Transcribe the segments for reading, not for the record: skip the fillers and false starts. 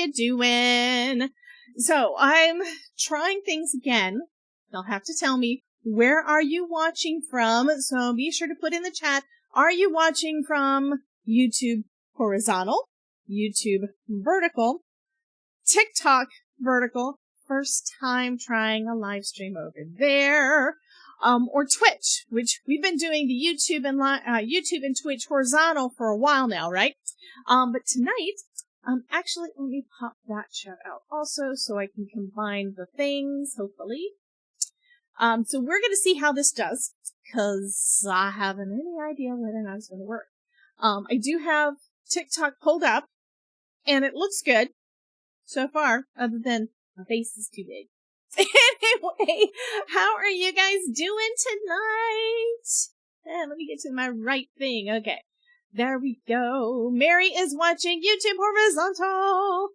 you doing? So I'm trying things again. You'll have to tell me, where are you watching from? So be sure to put in the chat, are you watching from YouTube horizontal, YouTube vertical, TikTok vertical, first time trying a live stream over there, or Twitch, which we've been doing the YouTube and Twitch horizontal for a while now, right? But tonight, actually, let me pop that chat out also so I can combine the things, hopefully. So we're going to see how this does, because I haven't any idea whether or not it's going to work. I do have TikTok pulled up, and it looks good so far, other than my face is too big. Anyway, how are you guys doing tonight? Let me get to my right thing. Okay, there we go. Mary is watching YouTube horizontal.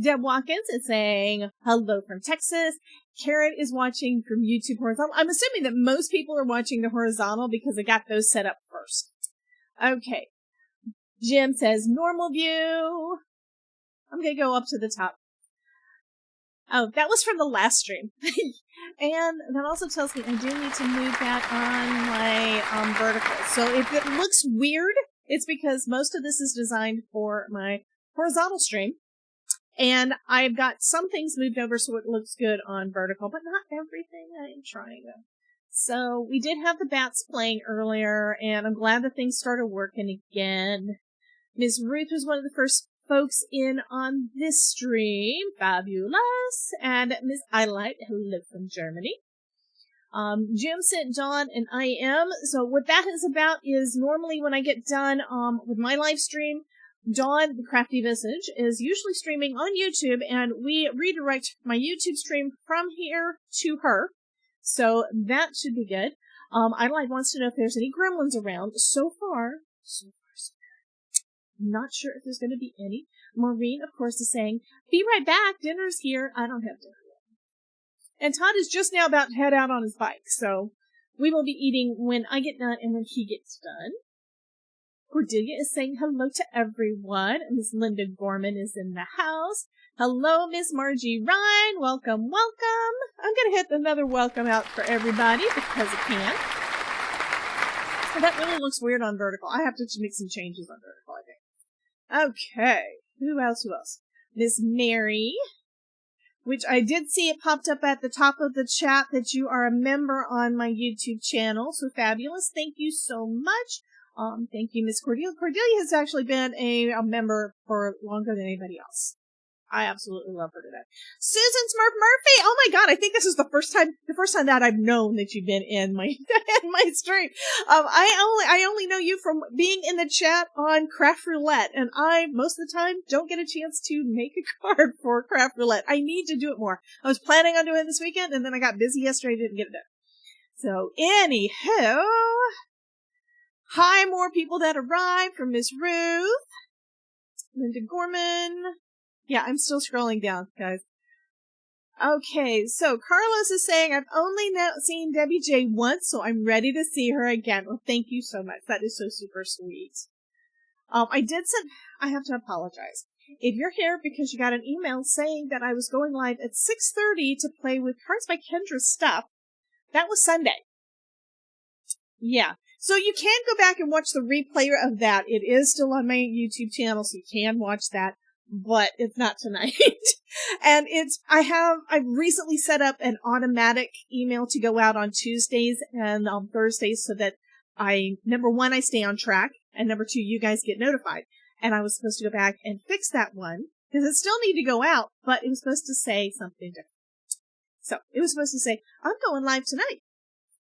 Deb Watkins is saying hello from Texas. Karen is watching from YouTube horizontal. I'm assuming that most people are watching the horizontal because I got those set up first. Okay. Jim says normal view. I'm going to go up to the top. Oh, that was from the last stream. And that also tells me I do need to move that on my vertical. So if it looks weird, it's because most of this is designed for my horizontal stream. And I've got some things moved over so it looks good on vertical, but not everything. I am trying to. So we did have the bats playing earlier, and I'm glad that things started working again. Miss Ruth was one of the first folks in on this stream. Fabulous. And Miss Idolite, hello from Germany. Jim sent Dawn and I am. So what that is about is normally when I get done with my live stream, Dawn, the Crafty Visage, is usually streaming on YouTube, and we redirect my YouTube stream from here to her. So that should be good. Idolite wants to know if there's any gremlins around. So far, so good. I'm not sure if there's going to be any. Maureen, of course, is saying, be right back. Dinner's here. I don't have dinner yet. And Todd is just now about to head out on his bike. So we will be eating when I get done and when he gets done. Cordelia is saying hello to everyone. Miss Linda Gorman is in the house. Hello, Miss Margie Ryan. Welcome, welcome. I'm going to hit another welcome out for everybody because I can. Oh, that really looks weird on vertical. I have to make some changes on vertical, I think. Okay. Who else? Miss Mary, which I did see it popped up at the top of the chat that you are a member on my YouTube channel. So fabulous. Thank you so much. Thank you, Miss Cordelia. Cordelia has actually been a member for longer than anybody else. I absolutely love her to death. Susan Smurf Murphy! Oh my god, I think this is the first time that I've known that you've been in my, in my stream. I only know you from being in the chat on Craft Roulette, and I, most of the time, don't get a chance to make a card for Craft Roulette. I need to do it more. I was planning on doing it this weekend, and then I got busy yesterday, didn't get it done. So, anyhow, hi, more people that arrived from Miss Ruth, Linda Gorman. Yeah, I'm still scrolling down, guys. Okay, so Carlos is saying, I've only seen Debbie J once, so I'm ready to see her again. Well, thank you so much. That is so super sweet. I have to apologize. If you're here because you got an email saying that I was going live at 6:30 to play with Cards by Kendra's stuff, that was Sunday. Yeah. So you can go back and watch the replay of that. It is still on my YouTube channel, so you can watch that, but it's not tonight. And I've recently set up an automatic email to go out on Tuesdays and on Thursdays so that number one, I stay on track, and number two, you guys get notified. And I was supposed to go back and fix that one, because it still needed to go out, but it was supposed to say something different. So it was supposed to say, I'm going live tonight.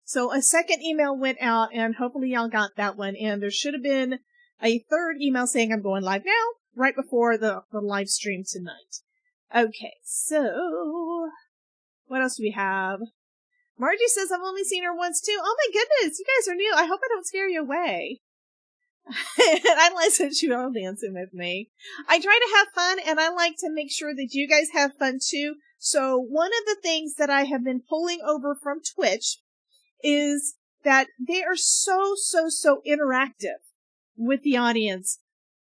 So a second email went out, and hopefully y'all got that one. And there should have been a third email saying I'm going live now, right before the live stream tonight. Okay, so what else do we have? Margie says I've only seen her once too. Oh my goodness, you guys are new. I hope I don't scare you away. I like that you all dancing with me. I try to have fun, and I like to make sure that you guys have fun too. So one of the things that I have been pulling over from Twitch is that they are so interactive with the audience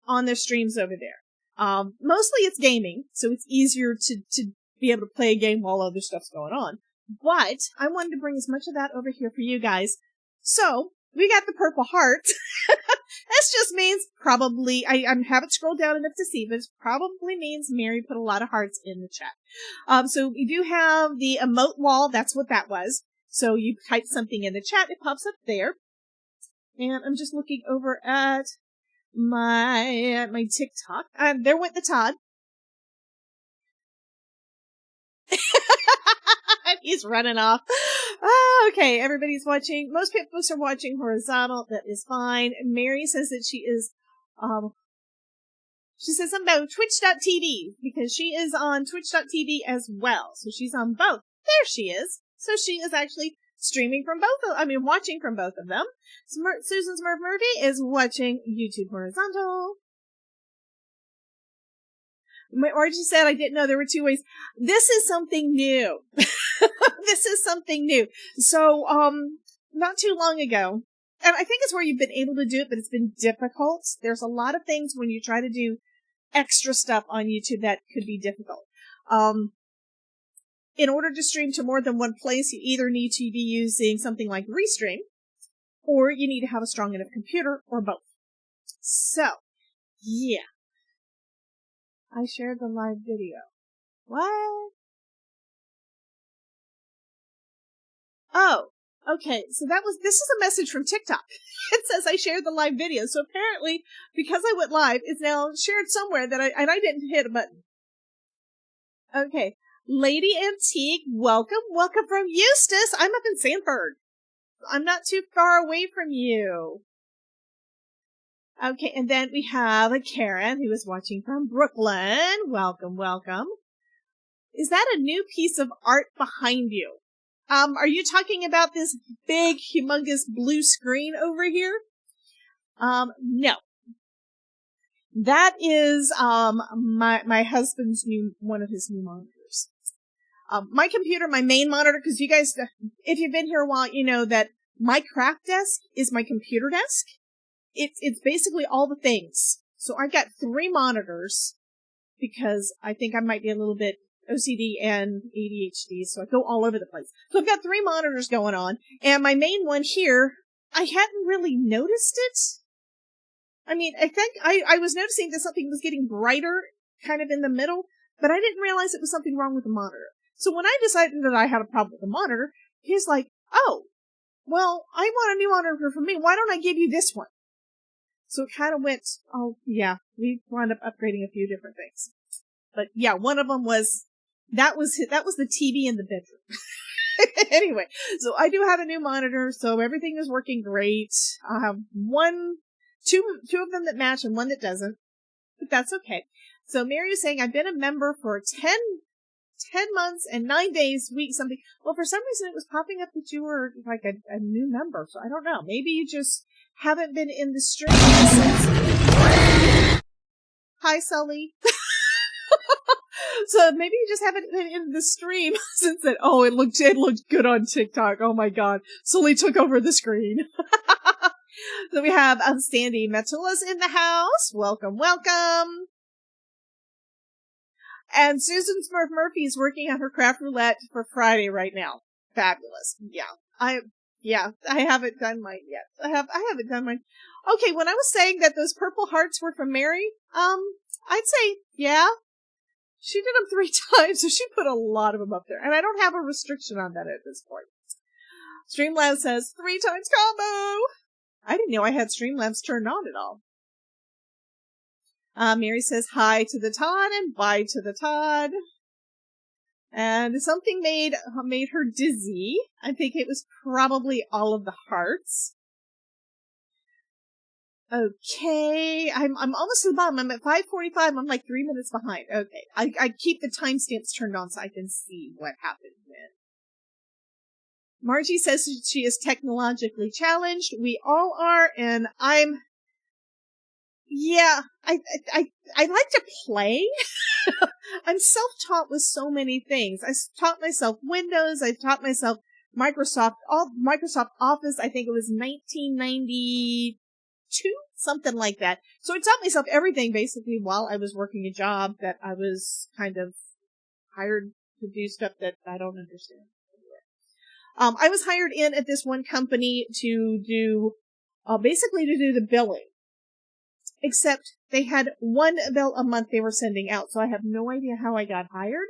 on their streams over there. Mostly it's gaming, so it's easier to be able to play a game while other stuff's going on. But I wanted to bring as much of that over here for you guys. So we got the purple heart. This just means probably, I haven't scrolled down enough to see, but it probably means Mary put a lot of hearts in the chat. So we do have the emote wall. That's what that was. So you type something in the chat, it pops up there. And I'm just looking over at my TikTok. There went the Todd. He's running off. Oh, okay, everybody's watching. Most people are watching horizontal. That is fine. Mary says that she says something about twitch.tv because she is on twitch.tv as well. So she's on both. There she is. So she is actually streaming from watching from both of them. Susan Smurf Murphy is watching YouTube horizontal. Margie said, I didn't know there were two ways. This is something new. This is something new. So, not too long ago, and I think it's where you've been able to do it, but it's been difficult. There's a lot of things when you try to do extra stuff on YouTube that could be difficult. In order to stream to more than one place, you either need to be using something like Restream, or you need to have a strong enough computer, or both. So, yeah. I shared the live video. What? Oh, okay. So this is a message from TikTok. It says I shared the live video. So apparently, because I went live, it's now shared somewhere that I didn't hit a button. Okay. Lady Antique, welcome. Welcome from Eustis. I'm up in Sanford. I'm not too far away from you. Okay, and then we have a Karen who is watching from Brooklyn. Welcome, welcome. Is that a new piece of art behind you? Are you talking about this big, humongous blue screen over here? No. That is, my husband's one of his new monitors. My computer, my main monitor, because you guys, if you've been here a while, you know that my craft desk is my computer desk. It's basically all the things. So I've got 3 monitors because I think I might be a little bit OCD and ADHD, so I go all over the place. So I've got 3 monitors going on, and my main one here, I hadn't really noticed it. I mean, I think I was noticing that something was getting brighter kind of in the middle, but I didn't realize it was something wrong with the monitor. So when I decided that I had a problem with the monitor, he's like, oh, well, I want a new monitor for me. Why don't I give you this one? So it kind of went, oh, yeah, we wound up upgrading a few different things. But yeah, one of them was, that was the TV in the bedroom. Anyway, so I do have a new monitor, so everything is working great. I have two of them that match and one that doesn't, but that's okay. So Mary was saying, I've been a member for 10 months and 9 days, week, something. Well, for some reason it was popping up that you were like a new member, so I don't know. Maybe you just haven't been in the stream since. Hi, Sully. So maybe you just haven't been in the stream since then. Oh, it looked good on TikTok. Oh my God. Sully took over the screen. So we have Sandy Metula's in the house. Welcome, welcome. And Susan Smurf Murphy is working on her craft roulette for Friday right now. Fabulous. Yeah. I haven't done mine yet. I haven't done mine. Okay, when I was saying that those purple hearts were from Mary, I'd say, yeah. She did them 3 times, so she put a lot of them up there. And I don't have a restriction on that at this point. Streamlabs says 3 times combo. I didn't know I had Streamlabs turned on at all. Mary says hi to the Todd and bye to the Todd. And something made her dizzy. I think it was probably all of the hearts. Okay, I'm almost to the bottom. I'm at 5:45. I'm like 3 minutes behind. Okay, I keep the timestamps turned on so I can see what happened when. Margie says she is technologically challenged. We all are, and I like to play. I'm self-taught with so many things. I taught myself Windows. I taught myself Microsoft Office. I think it was 1992, something like that. So I taught myself everything basically while I was working a job that I was kind of hired to do stuff that I don't understand. I was hired in at this one company to do, basically to do the billing. Except they had one bill a month they were sending out, so I have no idea how I got hired.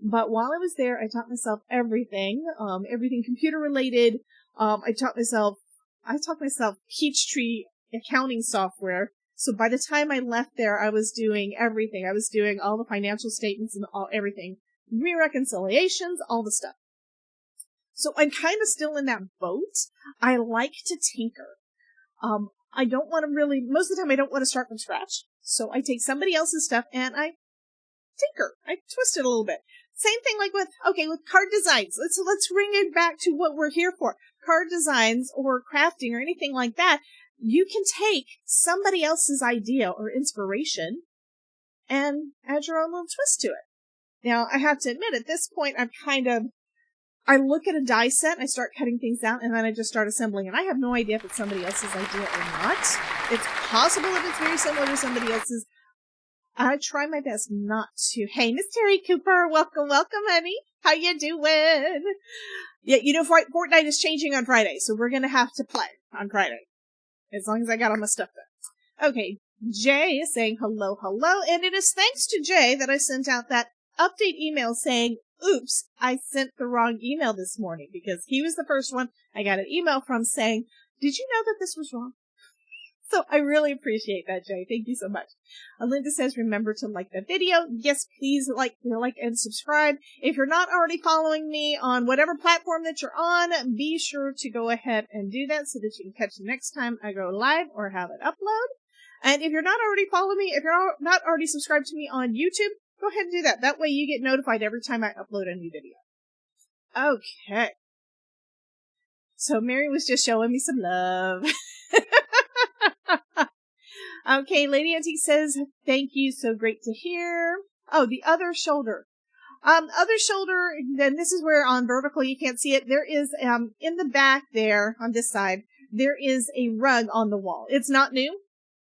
But while I was there, I taught myself everything, everything computer related. I taught myself Peachtree accounting software. So by the time I left there, I was doing everything. I was doing all the financial statements and everything, re-reconciliations, all the stuff. So I'm kind of still in that boat. I like to tinker. I don't want to really, most of the time I don't want to start from scratch. So I take somebody else's stuff and I tinker. I twist it a little bit. Same thing like with card designs. Let's bring it back to what we're here for. Card designs or crafting or anything like that. You can take somebody else's idea or inspiration and add your own little twist to it. Now, I have to admit, at this point, I look at a die set, and I start cutting things out, and then I just start assembling. And I have no idea if it's somebody else's idea or not. It's possible that it's very similar to somebody else's. I try my best not to. Hey, Miss Terry Cooper, welcome, honey. How you doing? Yeah, you know, Fortnite is changing on Friday, so we're gonna have to play on Friday. As long as I got all my stuff done. Okay, Jay is saying hello, and it is thanks to Jay that I sent out that update email saying, oops, I sent the wrong email this morning, because he was the first one I got an email from saying, did you know that this was wrong? So I really appreciate that, Jay. Thank you so much. Linda says, remember to like the video. Yes, please like and subscribe. If you're not already following me on whatever platform that you're on, be sure to go ahead and do that so that you can catch the next time I go live or have it upload. And if you're not already following me, if you're not already subscribed to me on YouTube, go ahead and do that. That way you get notified every time I upload a new video. Okay. So Mary was just showing me some love. Okay, Lady Antique says, thank you, so great to hear. Oh, the other shoulder. Other shoulder, then this is where on vertical you can't see it. There is, in the back there, on this side, there is a rug on the wall. It's not new.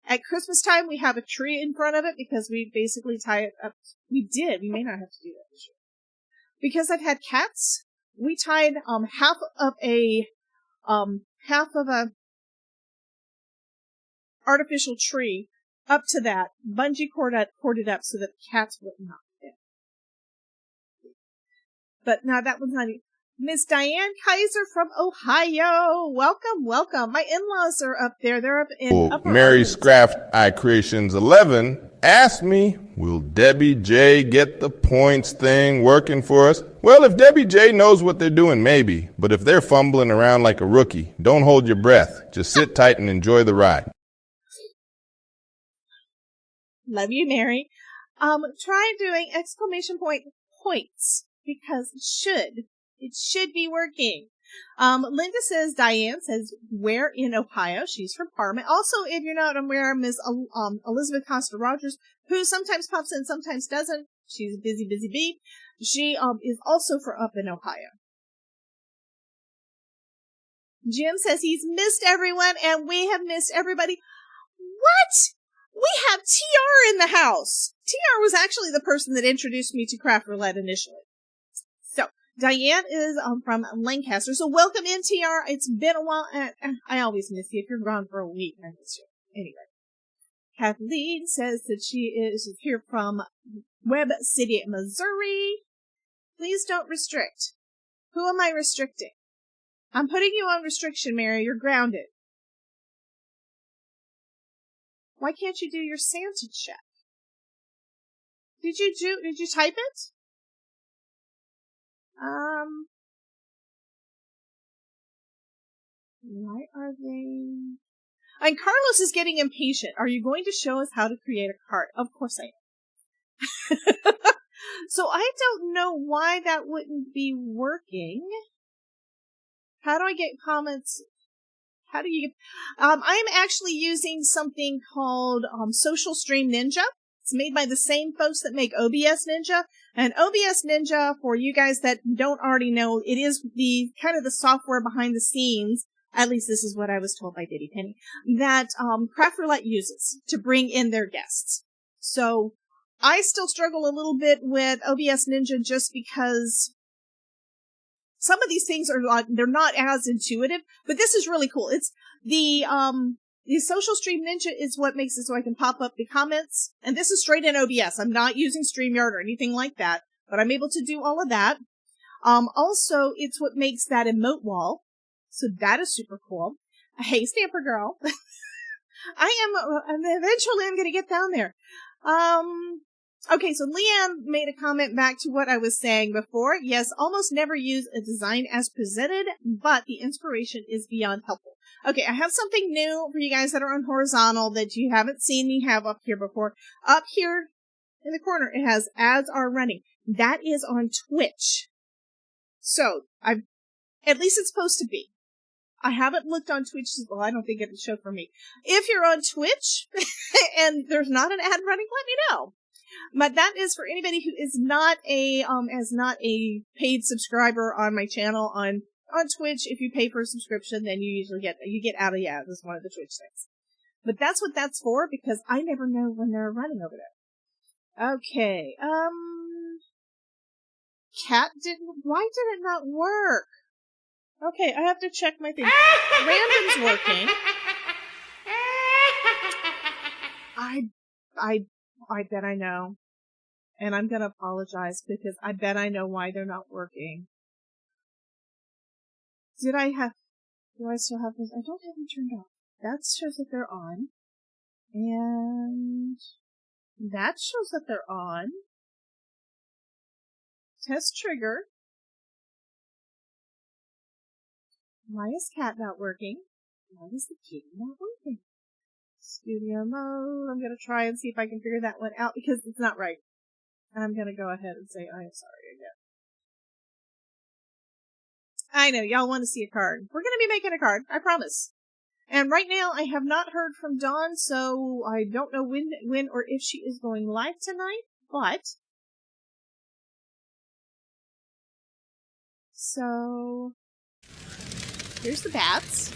At Christmas time, we have a tree in front of it because we basically tie it up. We may not have to do that this year. Because I've had cats, we tied, half of a artificial tree up to that, bungee corded up so that cats would not fit. But now that one's not even. Miss Diane Kaiser from Ohio. Welcome. My in-laws are up there. They're up in Upper Mary's CRAFTY Creations 11 asked me, will Debbie J get the points thing working for us? Well, if Debbie J knows what they're doing, maybe. But if they're fumbling around like a rookie, don't hold your breath. Just sit tight and enjoy the ride. Love you, Mary. Try doing exclamation point points because it should be working. Linda says, Diane says, where in Ohio? She's from Parma. Also, if you're not aware, Ms. Elizabeth Costa Rogers, who sometimes pops in, sometimes doesn't. She's a busy bee. She, is also from up in Ohio. Jim says he's missed everyone and we have missed everybody. What? We have TR in the house. TR was actually the person that introduced me to Craft Roulette initially. So, Diane is from Lancaster. So welcome in, TR. It's been a while. I always miss you. If you're gone for a week, I miss you. Anyway. Kathleen says that she is here from Webb City, Missouri. Please don't restrict. Who am I restricting? I'm putting you on restriction, Mary. You're grounded. Why can't you do your Santa check? Did you type it? Why are they? And Carlos is getting impatient. Are you going to show us how to create a card? Of course I am. So I don't know why that wouldn't be working. How do I get comments? How do you get, I'm actually using something called, Social Stream Ninja. It's made by the same folks that make OBS Ninja. And OBS Ninja, for you guys that don't already know, it is the kind of the software behind the scenes at least this is what I was told by Diddy Penny, that Craft Roulette uses to bring in their guests. So I still struggle a little bit with OBS Ninja just because some of these things they're not as intuitive, but this is really cool. It's the Social Stream Ninja is what makes it so I can pop up the comments, and this is straight in OBS. I'm not using StreamYard or anything like that, but I'm able to do all of that. Also, it's what makes that emote wall, so that is super cool. Hey, Stamper Girl. I'm eventually I'm gonna get down there. Okay, so Leanne made a comment back to what I was saying before. Yes, almost never use a design as presented, but the inspiration is beyond helpful. Okay, I have something new for you guys that are on horizontal that you haven't seen me have up here before. Up here in the corner, it has ads are running. That is on Twitch. So, at least it's supposed to be. I haven't looked on Twitch. Well, I don't think it'll show for me. If you're on Twitch and there's not an ad running, let me know. But that is for anybody who is not a paid subscriber on my channel on Twitch. If you pay for a subscription, then you usually get out of the ads as one of the Twitch things. But that's what that's for, because I never know when they're running over there. Okay, why did it not work? Okay, I have to check my thing. Random's working. I bet I know. And I'm gonna apologize because I bet I know why they're not working. Do I still have this? I don't have them turned off. That shows that they're on. And that shows that they're on. Test trigger. Why is cat not working? Why is the kitty not working? Studio mode. I'm gonna try and see if I can figure that one out because it's not right. I'm gonna go ahead and say I am sorry again. I know, y'all want to see a card. We're gonna be making a card, I promise. And right now, I have not heard from Dawn, so I don't know when or if she is going live tonight, but... So... Here's the bats.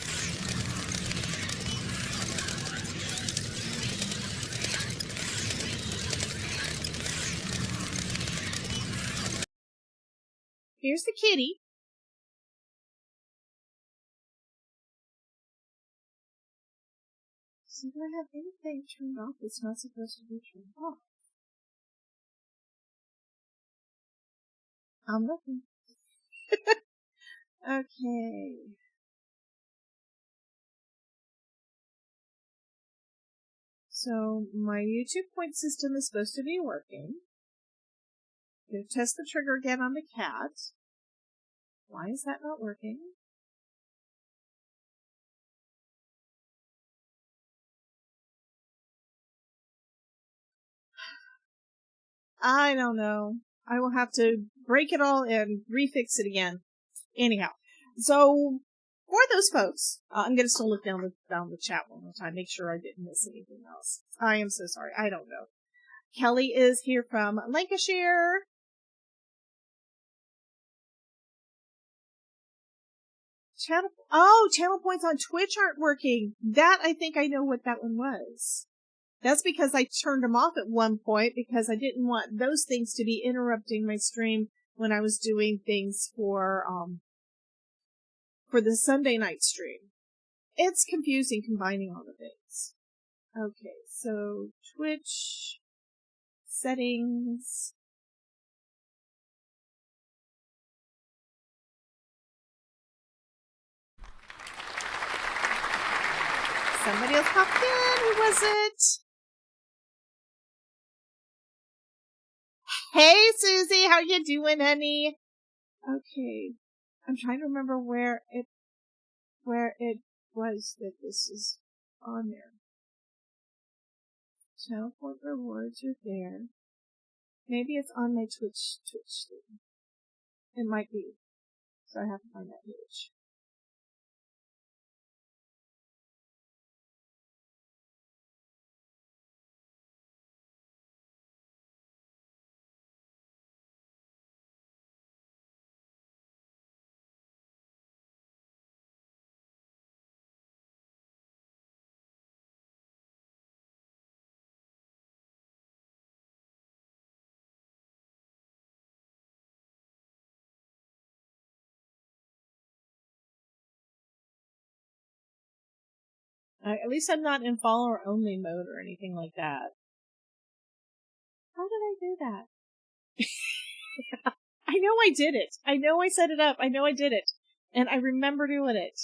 Here's the kitty. So do I have anything turned off that's not supposed to be turned off? I'm looking. Okay. So my YouTube point system is supposed to be working. I'm going to test the trigger again on the cat. Why is that not working? I don't know. I will have to break it all and refix it again. Anyhow, so for those folks, I'm going to still look down the chat one more time, make sure I didn't miss anything else. I am so sorry. I don't know. Kelly is here from Lancashire. Channel points on Twitch aren't working. That, I think I know what that one was. That's because I turned them off at one point because I didn't want those things to be interrupting my stream when I was doing things for the Sunday night stream. It's confusing combining all the things. Okay, so Twitch settings. Somebody else popped in. Who was it? Hey, Susie, how you doing, honey? Okay, I'm trying to remember where it was that this is on there. Channel point rewards are there. Maybe it's on my Twitch thing. It might be. So I have to find that page. At least I'm not in follower only mode or anything like that. How did I do that? I know I did it. I know I set it up. I know I did it. And I remember doing it.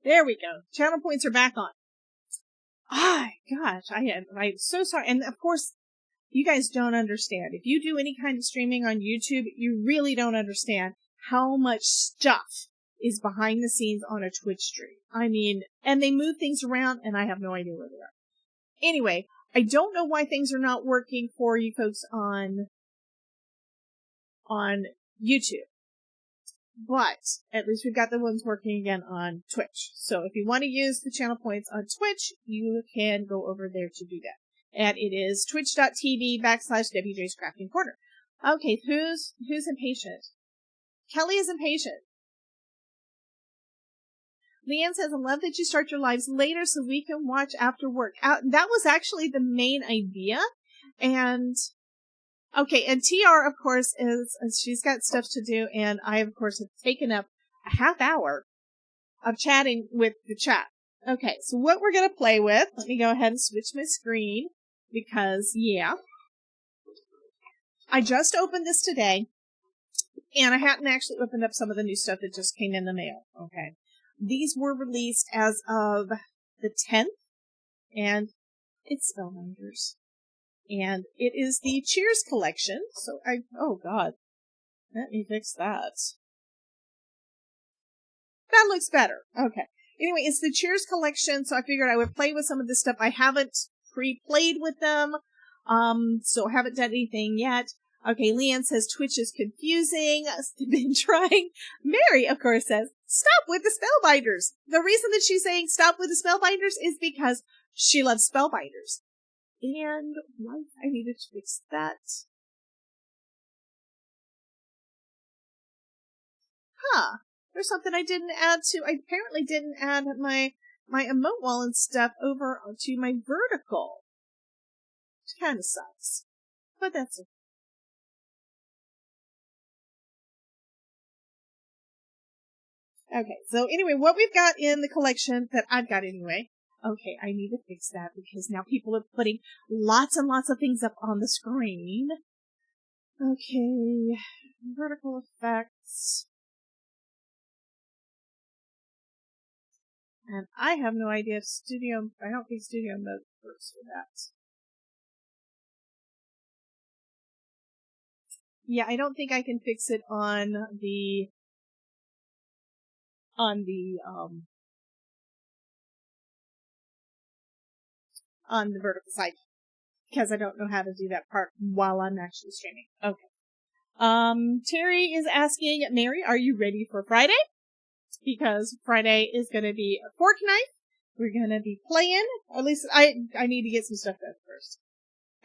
There we go. Channel points are back on. Gosh, I'm so sorry. And of course, you guys don't understand. If you do any kind of streaming on YouTube, you really don't understand how much stuff is behind the scenes on a Twitch stream. I mean, and they move things around and I have no idea where they are. Anyway, I don't know why things are not working for you folks on YouTube. But at least we've got the ones working again on Twitch. So if you want to use the channel points on Twitch, you can go over there to do that. And it is twitch.tv/WJ's Crafting Corner. Okay, who's impatient? Kelly is impatient. Leanne says, I love that you start your lives later so we can watch after work. That was actually the main idea. And okay, and TR, of course, she's got stuff to do, and I, of course, have taken up a half hour of chatting with the chat. Okay, so what we're going to play with, let me go ahead and switch my screen, because, yeah, I just opened this today, and I hadn't actually opened up some of the new stuff that just came in the mail, okay. These were released as of the 10th, and it's Spellbinders. And it is the Cheers collection. So oh God. Let me fix that. That looks better. Okay. Anyway, it's the Cheers collection, so I figured I would play with some of this stuff. I haven't pre-played with them, so I haven't done anything yet. Okay, Leanne says Twitch is confusing. I've been trying. Mary, of course, says, stop with the Spellbinders. The reason that she's saying stop with the Spellbinders is because she loves Spellbinders. And I needed to fix that. There's something I didn't add to. I apparently didn't add my emote wall and stuff over to my vertical. Which kind of sucks. But that's it. Okay, so anyway, what we've got in the collection that I've got anyway. Okay, I need to fix that because now people are putting lots and lots of things up on the screen. Okay, vertical effects. And I have no idea if I don't think Studio Mode works for that. Yeah, I don't think I can fix it on the vertical side because I don't know how to do that part while I'm actually streaming. Okay. Terry is asking, Mary, are you ready for Friday? Because Friday is going to be a fork knife. We're going to be playing, or at least I need to get some stuff done first.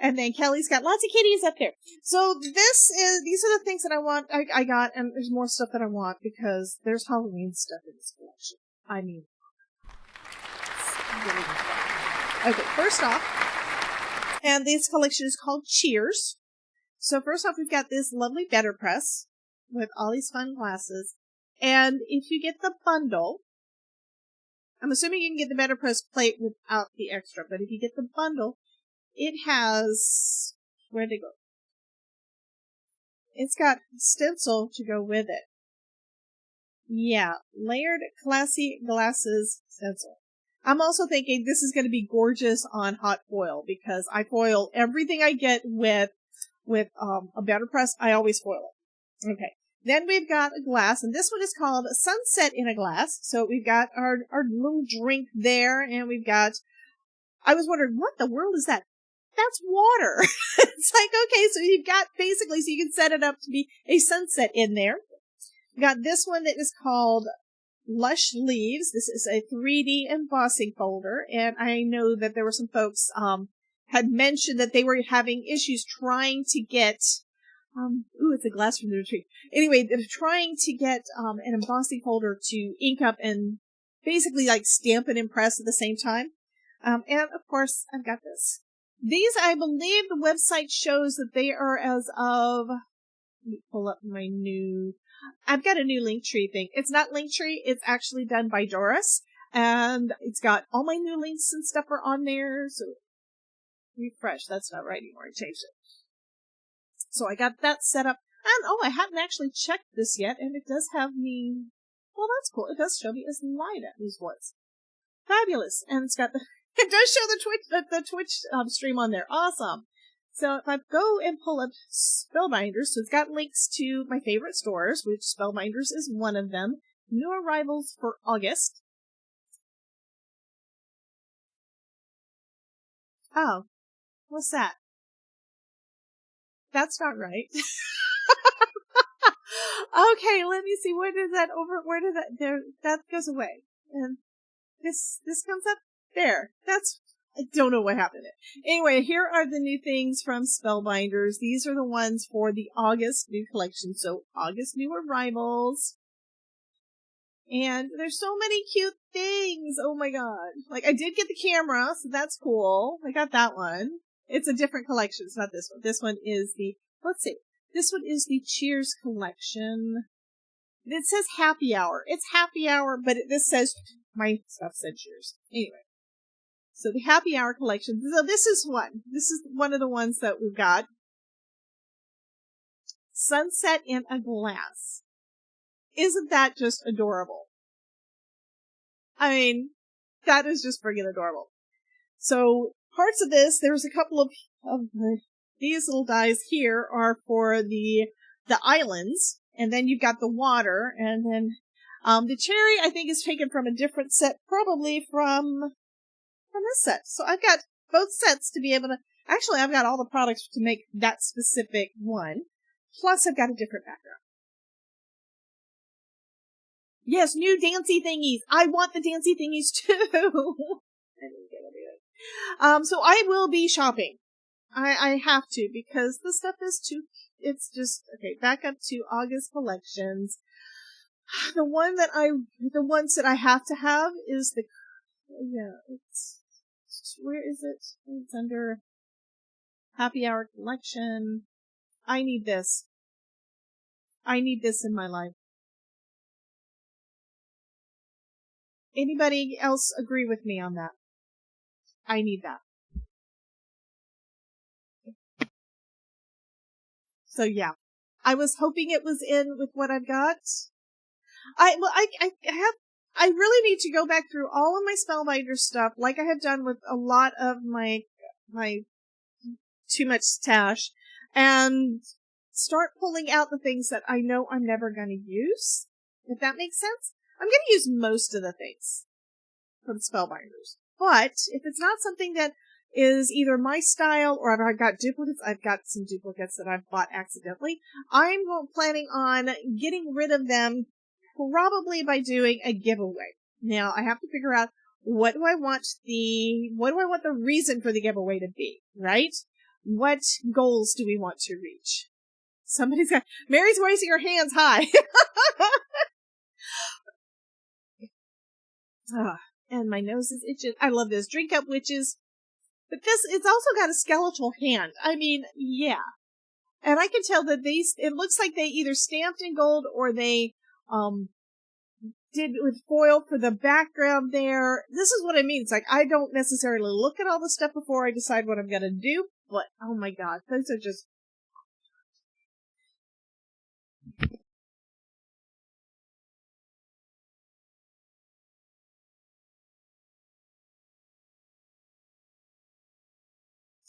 And then Kelly's got lots of kitties up there. So these are the things that I want, I got, and there's more stuff that I want because there's Halloween stuff in this collection. I mean, it's really fun. Okay, first off, and this collection is called Cheers. So first off, we've got this lovely Better Press with all these fun glasses. And if you get the bundle, I'm assuming you can get the Better Press plate without the extra, but if you get the bundle, it has, where'd they go? It's got stencil to go with it. Yeah, layered classy glasses stencil. I'm also thinking this is going to be gorgeous on hot foil because I foil everything I get with a Better Press. I always foil it. Okay. Then we've got a glass, and this one is called Sunset in a Glass. So we've got our little drink there, and we've got, I was wondering, what the world is that? That's water. It's like, okay, so you've got basically, so you can set it up to be a sunset in there. We've got this one that is called Lush Leaves. This is a 3D embossing folder, and I know that there were some folks had mentioned that they were having issues trying to get it's a glass from the retreat. Anyway, they're trying to get an embossing folder to ink up and basically like stamp and impress at the same time. And of course, I've got this. These, I believe the website shows that they are as of, let me pull up I've got a new Linktree thing. It's not Linktree, it's actually done by Doris. And it's got all my new links and stuff are on there. So refresh, that's not right anymore, I changed it. So I got that set up. And I hadn't actually checked this yet, and it does have me, well, that's cool. It does show me as light at these ones. Fabulous. And it's got it does show the Twitch stream on there. Awesome. So if I go and pull up Spellbinders, so it's got links to my favorite stores, which Spellbinders is one of them. New arrivals for August. Oh, what's that? That's not right. Okay, let me see. Where did that goes away. And this comes up there. I don't know what happened there. Anyway, here are the new things from Spellbinders. These are the ones for the August new collection. So August new arrivals. And there's so many cute things. Oh my god. Like, I did get the camera, so that's cool. I got that one. It's a different collection. It's not this one. This one is this one is the Cheers collection. It says Happy Hour. It's Happy Hour, but this says, my stuff said Cheers. Anyway. So the Happy Hour collection. So this is one of the ones that we've got. Sunset in a Glass. Isn't that just adorable? I mean, that is just friggin' adorable. So, parts of this, there's a couple of these little dies here are for the islands, and then you've got the water, and then, the cherry, I think, is taken from a different set, probably from this set. So I've got both sets to be able to, actually, I've got all the products to make that specific one, plus I've got a different background. Yes, new dancy thingies. I want the dancy thingies too. I didn't get it. So I will be shopping. I have to, because the stuff is it's just, okay, back up to August collections. The ones that I have to have is where is it? It's under Happy Hour collection. I need this. I need this in my life. Anybody else agree with me on that? I need that. So yeah, I was hoping it was in with what I've got. I really need to go back through all of my Spellbinder stuff, like I have done with a lot of my too much stash, and start pulling out the things that I know I'm never going to use. If that makes sense. I'm going to use most of the things from Spellbinders. But if it's not something that is either my style or I've got duplicates, I've got some duplicates that I've bought accidentally, I'm planning on getting rid of them probably by doing a giveaway. Now, I have to figure out what do I want the reason for the giveaway to be, right? What goals do we want to reach? Mary's raising her hands high. And my nose is itching. I love this. Drink Up Witches. But it's also got a skeletal hand. I mean, yeah. And I can tell that it looks like they either stamped in gold or they, did with foil for the background there. This is what I mean. It's like, I don't necessarily look at all the stuff before I decide what I'm gonna do, but oh my god, those are just,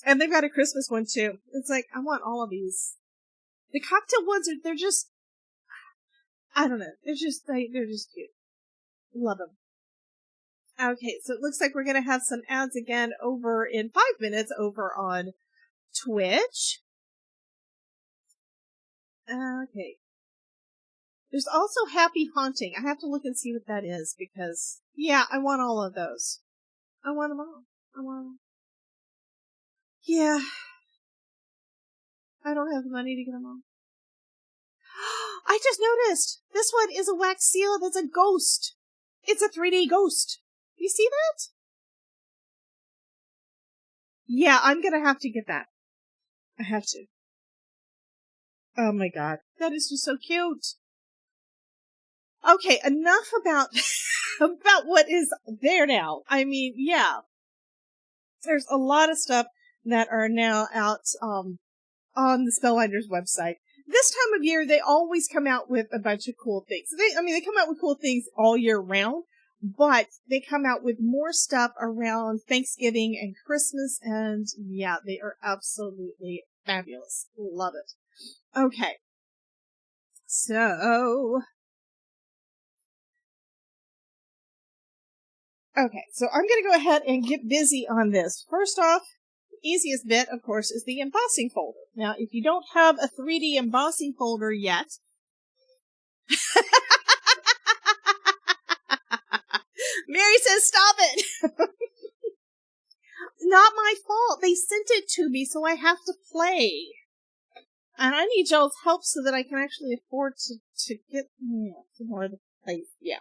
and they've got a Christmas one too. It's like, I want all of these. The cocktail ones they're just, I don't know. They're just cute. Love them. Okay, so it looks like we're gonna have some ads again over in 5 minutes over on Twitch. Okay. There's also Happy Haunting. I have to look and see what that is because, yeah, I want all of those. I want them all. I want them. Yeah. I don't have the money to get them all. I just noticed this one is a wax seal that's a ghost. It's a 3D ghost. You see that? Yeah, I'm gonna have to get that. I have to. Oh my god. That is just so cute. Okay, enough about about what is there now. I mean, yeah. There's a lot of stuff that are now out on the Spellbinders website. This time of year, they always come out with a bunch of cool things. They come out with cool things all year round, but they come out with more stuff around Thanksgiving and Christmas, and yeah, they are absolutely fabulous. Love it. Okay. So I'm going to go ahead and get busy on this. First off, the easiest bit, of course, is the embossing folder. Now, if you don't have a 3D embossing folder yet, Mary says, stop it! Not my fault. They sent it to me, so I have to play. And I need y'all's help so that I can actually afford to get some more of the place. Yeah.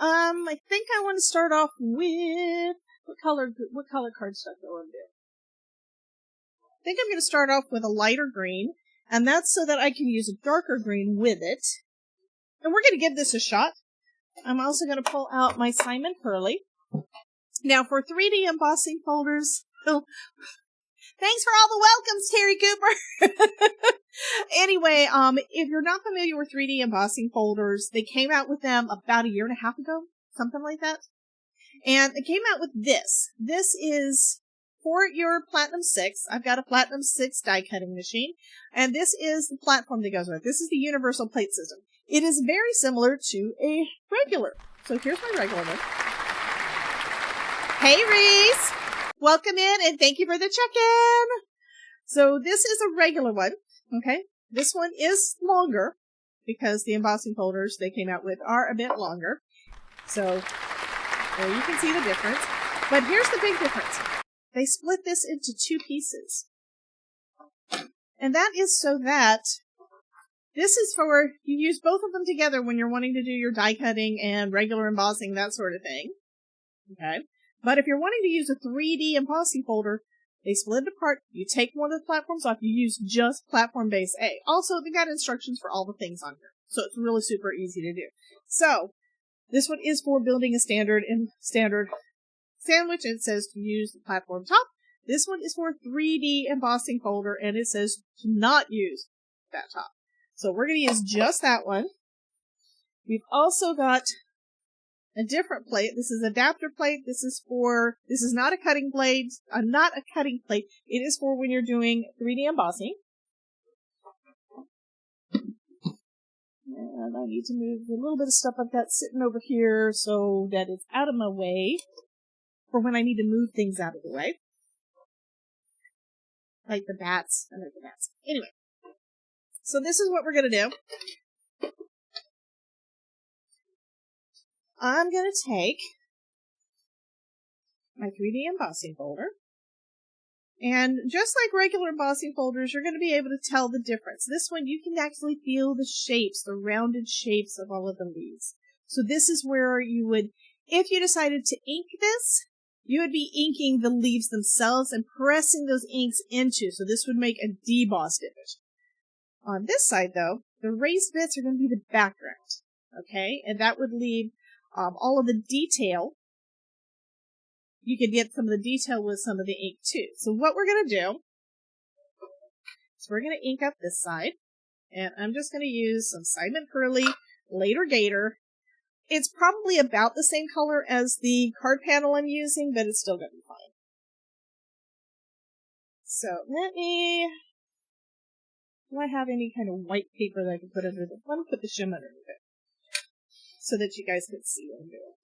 I think I want to start off with what color cardstock do I want to do? I think I'm going to start off with a lighter green, and that's so that I can use a darker green with it. And we're going to give this a shot. I'm also going to pull out my Simon Pearly. Now, for 3D embossing folders, thanks for all the welcomes, Terry Cooper. Anyway, if you're not familiar with 3D embossing folders, they came out with them about a year and a half ago, something like that. And they came out with this. This is for your Platinum 6. I've got a Platinum 6 die cutting machine, and this is the platform that goes with it. This is the universal plate system. It is very similar to a regular. So here's my regular one. Hey, Reese! Welcome in, and thank you for the check-in! So this is a regular one, okay? This one is longer, because the embossing folders they came out with are a bit longer. So, there you can see the difference. But here's the big difference. They split this into two pieces. And that is so that this is for, you use both of them together when you're wanting to do your die cutting and regular embossing, that sort of thing. Okay? But if you're wanting to use a 3D embossing folder, they split it apart. You take one of the platforms off. You use just platform base A. Also, they've got instructions for all the things on here. So it's really super easy to do. So, this one is for building a standard sandwich. It says to use the platform top. This one is for 3D embossing folder, and it says to not use that top. So we're going to use just that one. We've also got a different plate. This is adapter plate. This is not a cutting blade, not a cutting plate. It is for when you're doing 3D embossing. And I need to move a little bit of stuff I've got sitting over here so that it's out of my way for when I need to move things out of the way. Like the bats. I like the bats. Anyway. So this is what we're going to do. I'm going to take my 3D embossing folder. And just like regular embossing folders, you're going to be able to tell the difference. This one, you can actually feel the shapes, the rounded shapes of all of the leaves. So this is where you would, if you decided to ink this, you would be inking the leaves themselves and pressing those inks into. So this would make a debossed image. On this side, though, the raised bits are going to be the background. Okay? And that would leave all of the detail. You could get some of the detail with some of the ink too. So what we're going to do is we're going to ink up this side. And I'm just going to use some Simon Pearly Later Gator. It's probably about the same color as the card panel I'm using, but it's still going to be fine. So do I have any kind of white paper that I can put under it? Let me put the shim underneath it so that you guys can see what I'm doing.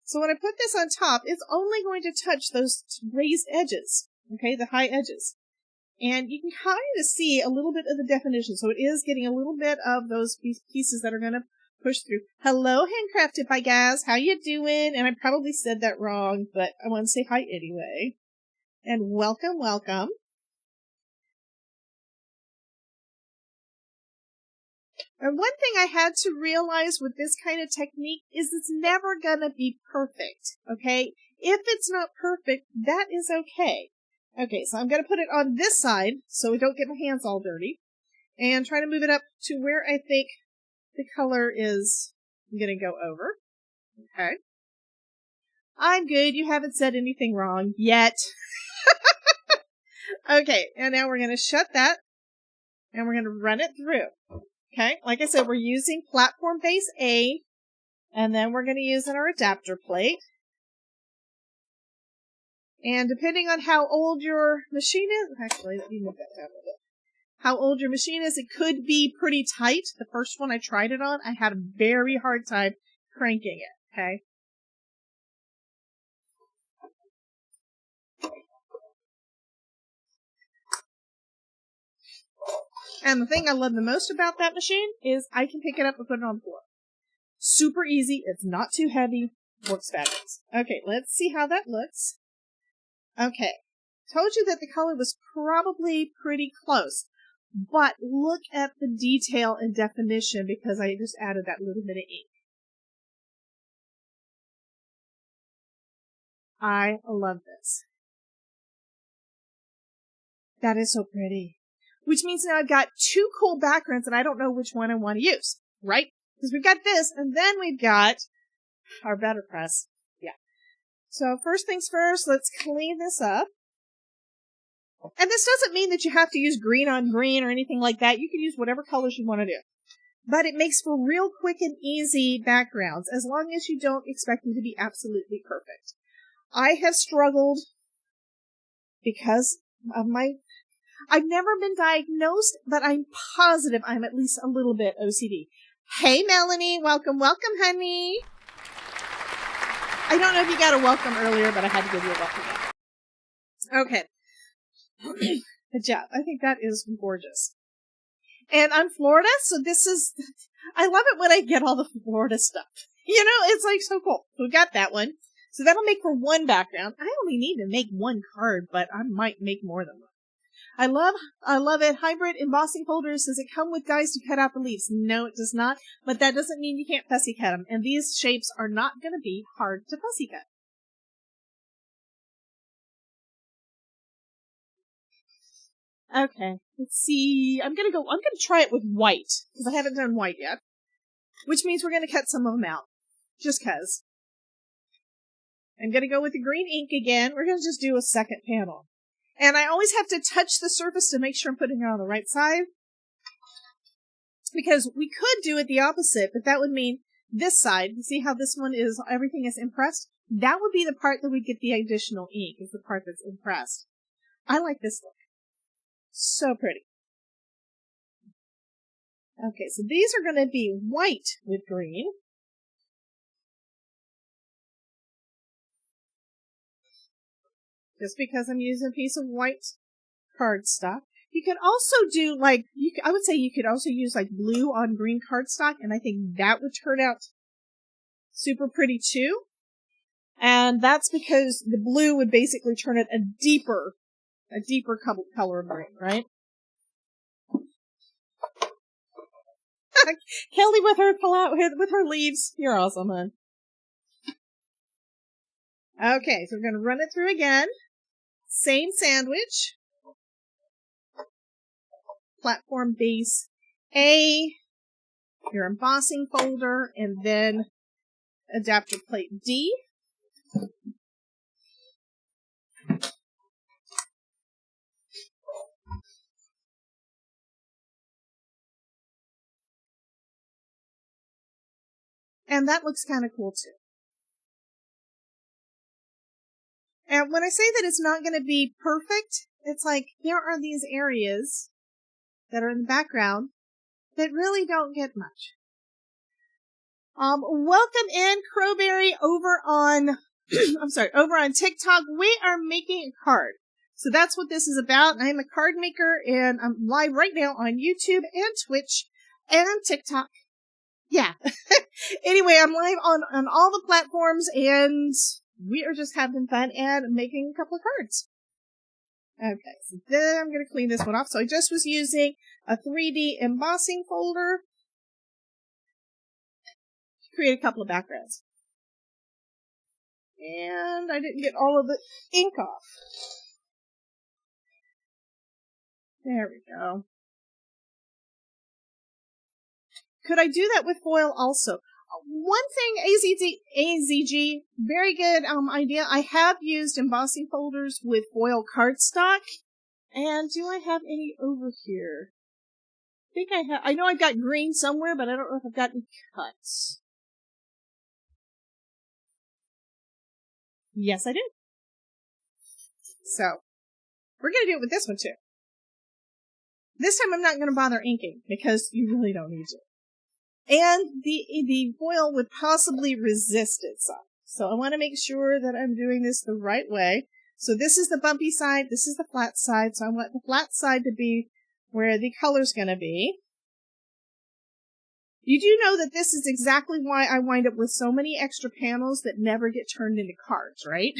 So when I put this on top, it's only going to touch those raised edges, okay, the high edges. And you can kind of see a little bit of the definition. So it is getting a little bit of those pieces that are going to push through. Hello, Handcrafted by Gaz. How you doing? And I probably said that wrong, but I want to say hi anyway. And welcome, welcome. And one thing I had to realize with this kind of technique is it's never going to be perfect, okay? If it's not perfect, that is okay. Okay, so I'm going to put it on this side so I don't get my hands all dirty. And try to move it up to where I think the color is going to go over. Okay. I'm good. You haven't said anything wrong yet. Okay, and now we're going to shut that. And we're going to run it through. Okay, like I said, we're using platform base A, and then we're going to use our adapter plate. And depending on how old your machine is, actually, let me move that down a little bit. How old your machine is, it could be pretty tight. The first one I tried it on, I had a very hard time cranking it, okay? And the thing I love the most about that machine is I can pick it up and put it on the floor. Super easy. It's not too heavy. Works fabulous. Okay, let's see how that looks. Okay. Told you that the color was probably pretty close. But look at the detail and definition because I just added that little bit of ink. I love this. That is so pretty. Which means now I've got two cool backgrounds and I don't know which one I want to use, right? Because we've got this and then we've got our letterpress. Yeah. So first things first, let's clean this up. And this doesn't mean that you have to use green on green or anything like that. You can use whatever colors you want to do. But it makes for real quick and easy backgrounds as long as you don't expect them to be absolutely perfect. I have struggled because of I've never been diagnosed, but I'm positive I'm at least a little bit OCD. Hey, Melanie. Welcome, welcome, honey. I don't know if you got a welcome earlier, but I had to give you a welcome back. Okay. Good job. I think that is gorgeous. And I'm Florida, so I love it when I get all the Florida stuff. You know, it's like so cool. So we got that one. So that'll make for one background. I only need to make one card, but I might make more than one. I love it. Hybrid embossing folders. Does it come with dies to cut out the leaves? No, it does not. But that doesn't mean you can't fussy cut them. And these shapes are not going to be hard to fussy cut. Okay, let's see. I'm going to try it with white because I haven't done white yet. Which means we're going to cut some of them out. Just cause. I'm going to go with the green ink again. We're going to just do a second panel. And I always have to touch the surface to make sure I'm putting it on the right side. Because we could do it the opposite, but that would mean this side, see how this one is, everything is impressed? That would be the part that we get the additional ink, is the part that's impressed. I like this look. So pretty. Okay, so these are going to be white with green. Just because I'm using a piece of white cardstock. You could also do I would say you could also use like blue on green cardstock, and I think that would turn out super pretty too. And that's because the blue would basically turn it a deeper color of green, right? Kelly with her leaves. You're awesome, hon. Okay, so we're going to run it through again. Same sandwich. Platform base A, your embossing folder, and then adapter plate D. And that looks kind of cool too. And when I say that it's not going to be perfect, it's like there are these areas that are in the background that really don't get much. Welcome in, Crowberry, over on, over on TikTok. We are making a card. So that's what this is about. I'm a card maker, and I'm live right now on YouTube and Twitch and TikTok. Yeah. Anyway, I'm live on all the platforms, and we are just having fun and making a couple of cards. Okay, so then I'm going to clean this one off. So I just was using a 3D embossing folder to create a couple of backgrounds. And I didn't get all of the ink off. There we go. Could I do that with foil also? One thing, AZG, very good idea. I have used embossing folders with foil cardstock. And do I have any over here? I think I have. I know I've got green somewhere, but I don't know if I've got any cuts. Yes, I do. So, we're going to do it with this one too. This time I'm not going to bother inking because you really don't need to. And the foil would possibly resist it some. So I want to make sure that I'm doing this the right way. So this is the bumpy side, this is the flat side. So I want the flat side to be where the color's going to be. You do know that this is exactly why I wind up with so many extra panels that never get turned into cards, right?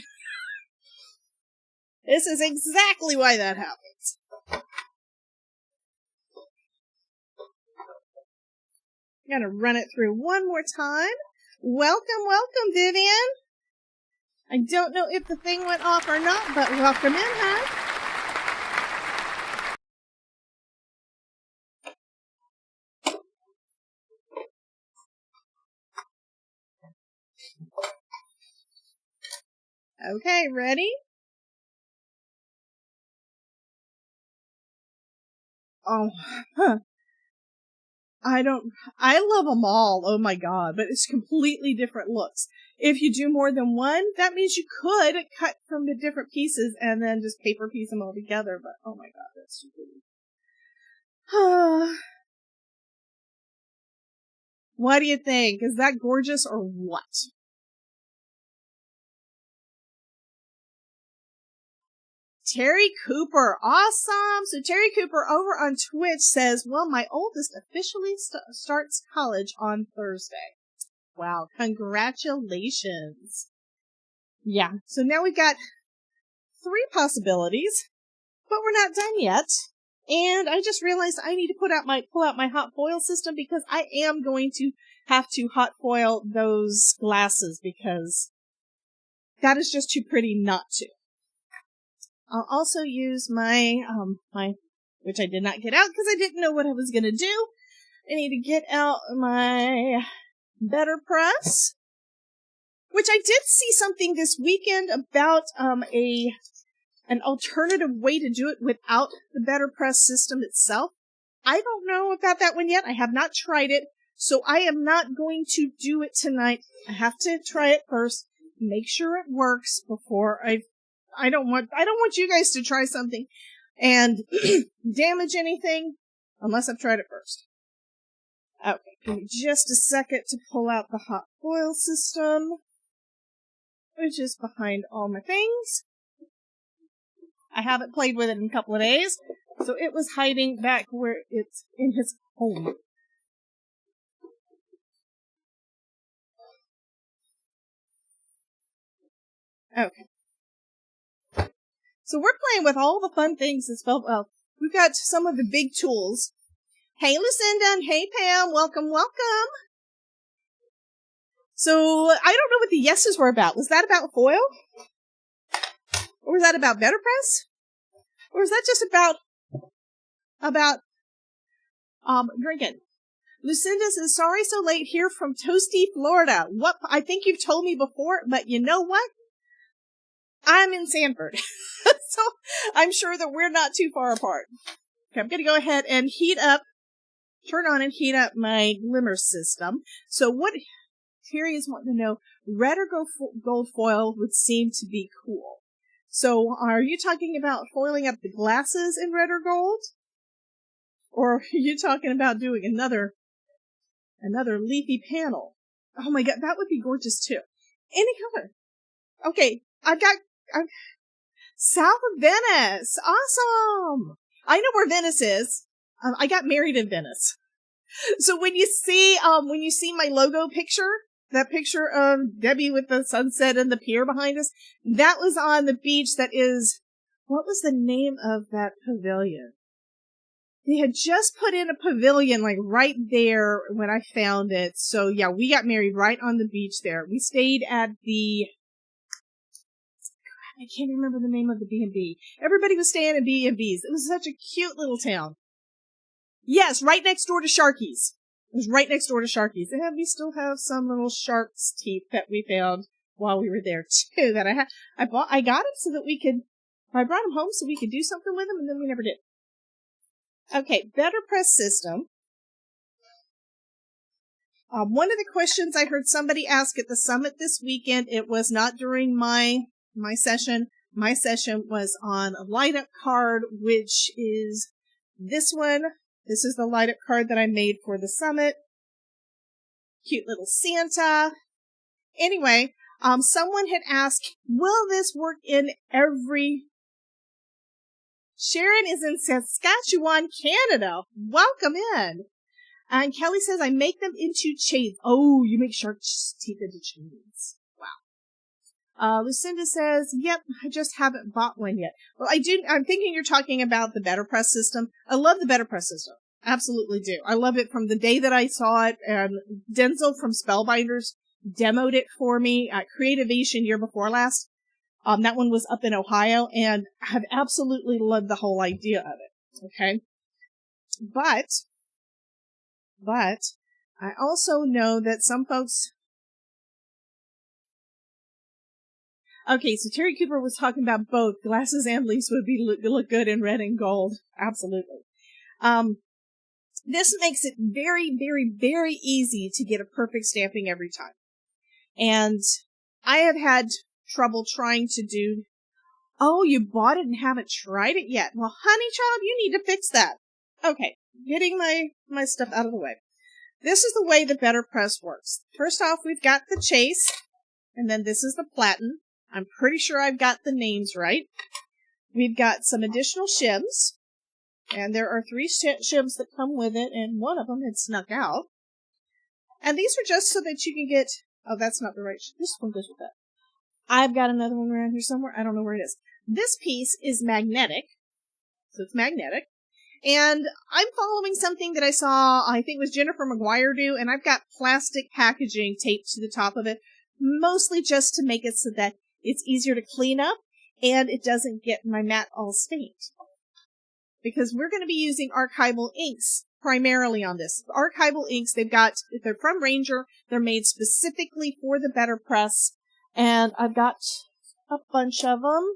This is exactly why that happens. I'm going to run it through one more time. Welcome, welcome, Vivian. I don't know if the thing went off or not, but welcome in, huh? Okay, ready? Oh, huh. I love them all, oh my god, but it's completely different looks. If you do more than one, that means you could cut from the different pieces and then just paper piece them all together, but oh my god, that's too pretty. What do you think? Is that gorgeous or what? Terry Cooper, awesome! So Terry Cooper over on Twitch says, well, my oldest officially starts college on Thursday. Wow, congratulations. Yeah, so now we've got 3 possibilities, but we're not done yet. And I just realized I need to pull out my hot foil system because I am going to have to hot foil those glasses because that is just too pretty not to. I'll also use my which I did not get out because I didn't know what I was going to do. I need to get out my Better Press, which I did see something this weekend about an alternative way to do it without the Better Press system itself. I don't know about that one yet. I have not tried it, so I am not going to do it tonight. I have to try it first, make sure it works before I don't want you guys to try something and damage anything unless I've tried it first. Okay, give me just a second to pull out the hot foil system, which is behind all my things. I haven't played with it in a couple of days, so it was hiding back where it's in his home. Okay. So we're playing with all the fun things that well, we've got some of the big tools. Hey, Lucinda, and hey, Pam, welcome, welcome. So, I don't know what the yeses were about. Was that about foil? Or was that about Better Press? Or is that just about drinking? Lucinda says, sorry so late here from Toasty, Florida. What? I think you've told me before, but you know what? I'm in Sanford. So I'm sure that we're not too far apart. Okay, I'm going to go ahead and turn on and heat up my glimmer system. So what Terry is wanting to know, red or gold foil would seem to be cool. So are you talking about foiling up the glasses in red or gold? Or are you talking about doing another leafy panel? Oh my god, that would be gorgeous too. Any color. Okay, South of Venice. Awesome. I know where Venice is. I got married in Venice. So when you see my logo picture, that picture of Debbie with the sunset and the pier behind us, that was on the beach that is, what was the name of that pavilion? They had just put in a pavilion like right there when I found it. So yeah, we got married right on the beach there. We stayed at I can't remember the name of the B&B. Everybody was staying at B&Bs. It was such a cute little town. Yes, right next door to Sharky's. It was right next door to Sharky's. And we still have some little shark's teeth that we found while we were there too. That I got them so that I brought them home so we could do something with them, and then we never did. Okay, better press system. One of the questions I heard somebody ask at the summit this weekend, it was not during my session. My session was on a light up card, which is this one. This is the light up card that I made for the summit. Cute little Santa. Anyway, someone had asked, will this work in every... Sharon is in Saskatchewan, Canada. Welcome in. And Kelly says, I make them into chains. Oh, you make shark teeth into chains. Wow. Lucinda says, yep, I just haven't bought one yet. Well, I'm thinking you're talking about the Better Press system. I love the Better Press system. Absolutely do. I love it from the day that I saw it. And Denzel from Spellbinders demoed it for me at Creativation year before last. That one was up in Ohio, and I've absolutely loved the whole idea of it. Okay. But I also know that some folks... Okay, so Terry Cooper was talking about both. Glasses and leaves would look good in red and gold. Absolutely. This makes it very, very, very easy to get a perfect stamping every time. And I have had trouble trying to do... Oh, you bought it and haven't tried it yet. Well, honey child, you need to fix that. Okay, getting my stuff out of the way. This is the way the Better Press works. First off, we've got the chase, and then this is the platen. I'm pretty sure I've got the names right. We've got some additional shims, and there are 3 shims that come with it, and one of them had snuck out. And these are just so that you can get... Oh, that's not the right... This one goes with that. I've got another one around here somewhere. I don't know where it is. This piece is magnetic. So it's magnetic. And I'm following something that I saw, I think it was Jennifer McGuire do, and I've got plastic packaging taped to the top of it, mostly just to make it so that it's easier to clean up and it doesn't get my mat all stained. Because we're going to be using archival inks primarily on this. Archival inks, they're from Ranger, they're made specifically for the Better Press. And I've got a bunch of them.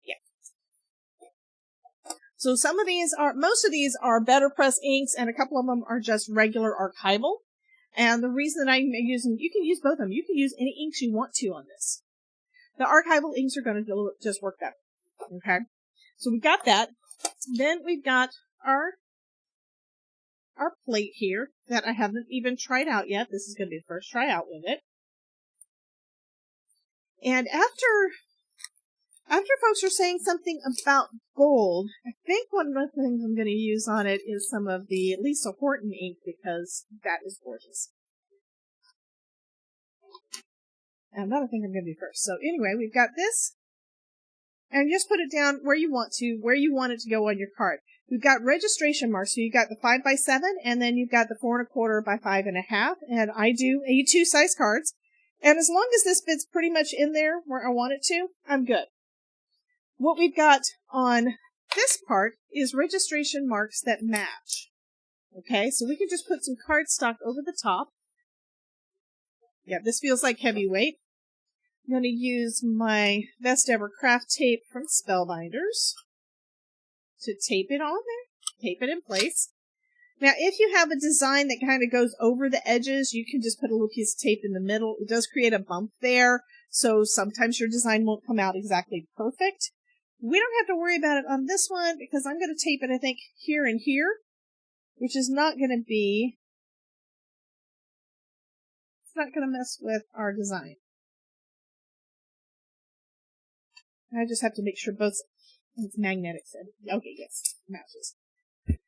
Yeah. So most of these are Better Press inks, and a couple of them are just regular archival. And the reason that I'm using, you can use both of them. You can use any inks you want to on this. The archival inks are going to just work better. Okay. So we've got that. Then we've got our plate here that I haven't even tried out yet. This is going to be the first try out with it. And after folks are saying something about gold, I think one of the things I'm going to use on it is some of the Lisa Horton ink, because that is gorgeous. And another thing I'm going to do first. So anyway, we've got this. And just put it down where you want it to go on your card. We've got registration marks. So you've got the 5x7, and then you've got the 4 1/4 by 5.5. And I do A2 size cards. And as long as this fits pretty much in there where I want it to, I'm good. What we've got on this part is registration marks that match. Okay, so we can just put some cardstock over the top. Yeah, this feels like heavyweight. I'm going to use my best ever craft tape from Spellbinders to tape it on there, tape it in place. Now, if you have a design that kind of goes over the edges, you can just put a little piece of tape in the middle. It does create a bump there, so sometimes your design won't come out exactly perfect. We don't have to worry about it on this one, because I'm going to tape it, I think, here and here, which is not going to be... It's not going to mess with our design. I just have to make sure both, it's magnetic said. Okay, yes, matches. The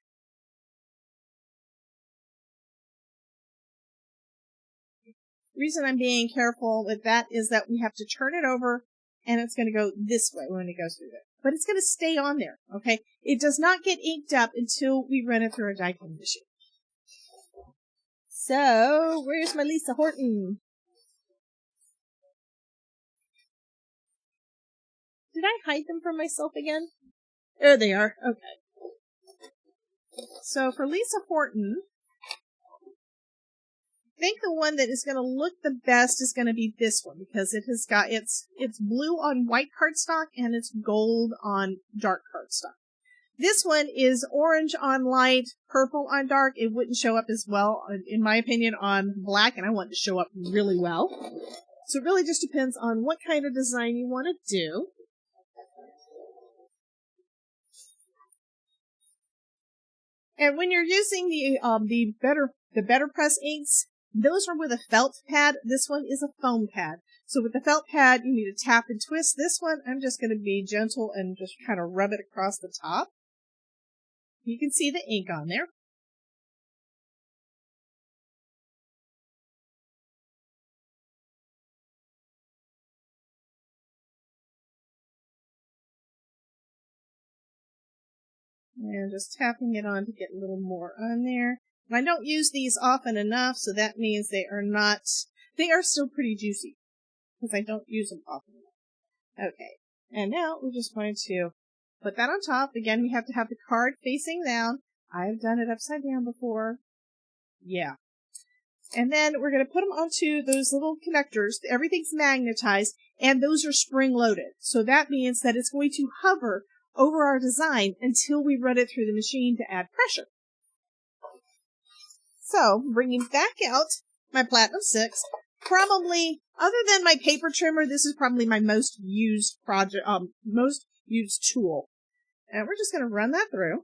reason I'm being careful with that is that we have to turn it over and it's going to go this way when it goes through there. But it's going to stay on there, okay? It does not get inked up until we run it through a die cutting machine. So, where's my Lisa Horton? Did I hide them from myself again? There they are. Okay. So for Lisa Horton, I think the one that is going to look the best is going to be this one because it has got it's blue on white cardstock and it's gold on dark cardstock. This one is orange on light, purple on dark. It wouldn't show up as well, in my opinion, on black, and I want it to show up really well. So it really just depends on what kind of design you want to do. And when you're using the Better Press inks, those are with a felt pad. This one is a foam pad. So with the felt pad, you need to tap and twist. This one, I'm just going to be gentle and just kind of rub it across the top. You can see the ink on there. And just tapping it on to get a little more on there. And I don't use these often enough, so that means they are still pretty juicy, because I don't use them often enough. Okay, and now we're just going to put that on top. Again, we have to have the card facing down. I've done it upside down before. Yeah. And then we're going to put them onto those little connectors. Everything's magnetized, and those are spring-loaded. So that means that it's going to hover over our design until we run it through the machine to add pressure. So, bringing back out my Platinum 6, probably, other than my paper trimmer, this is probably my most used most used tool. And we're just going to run that through.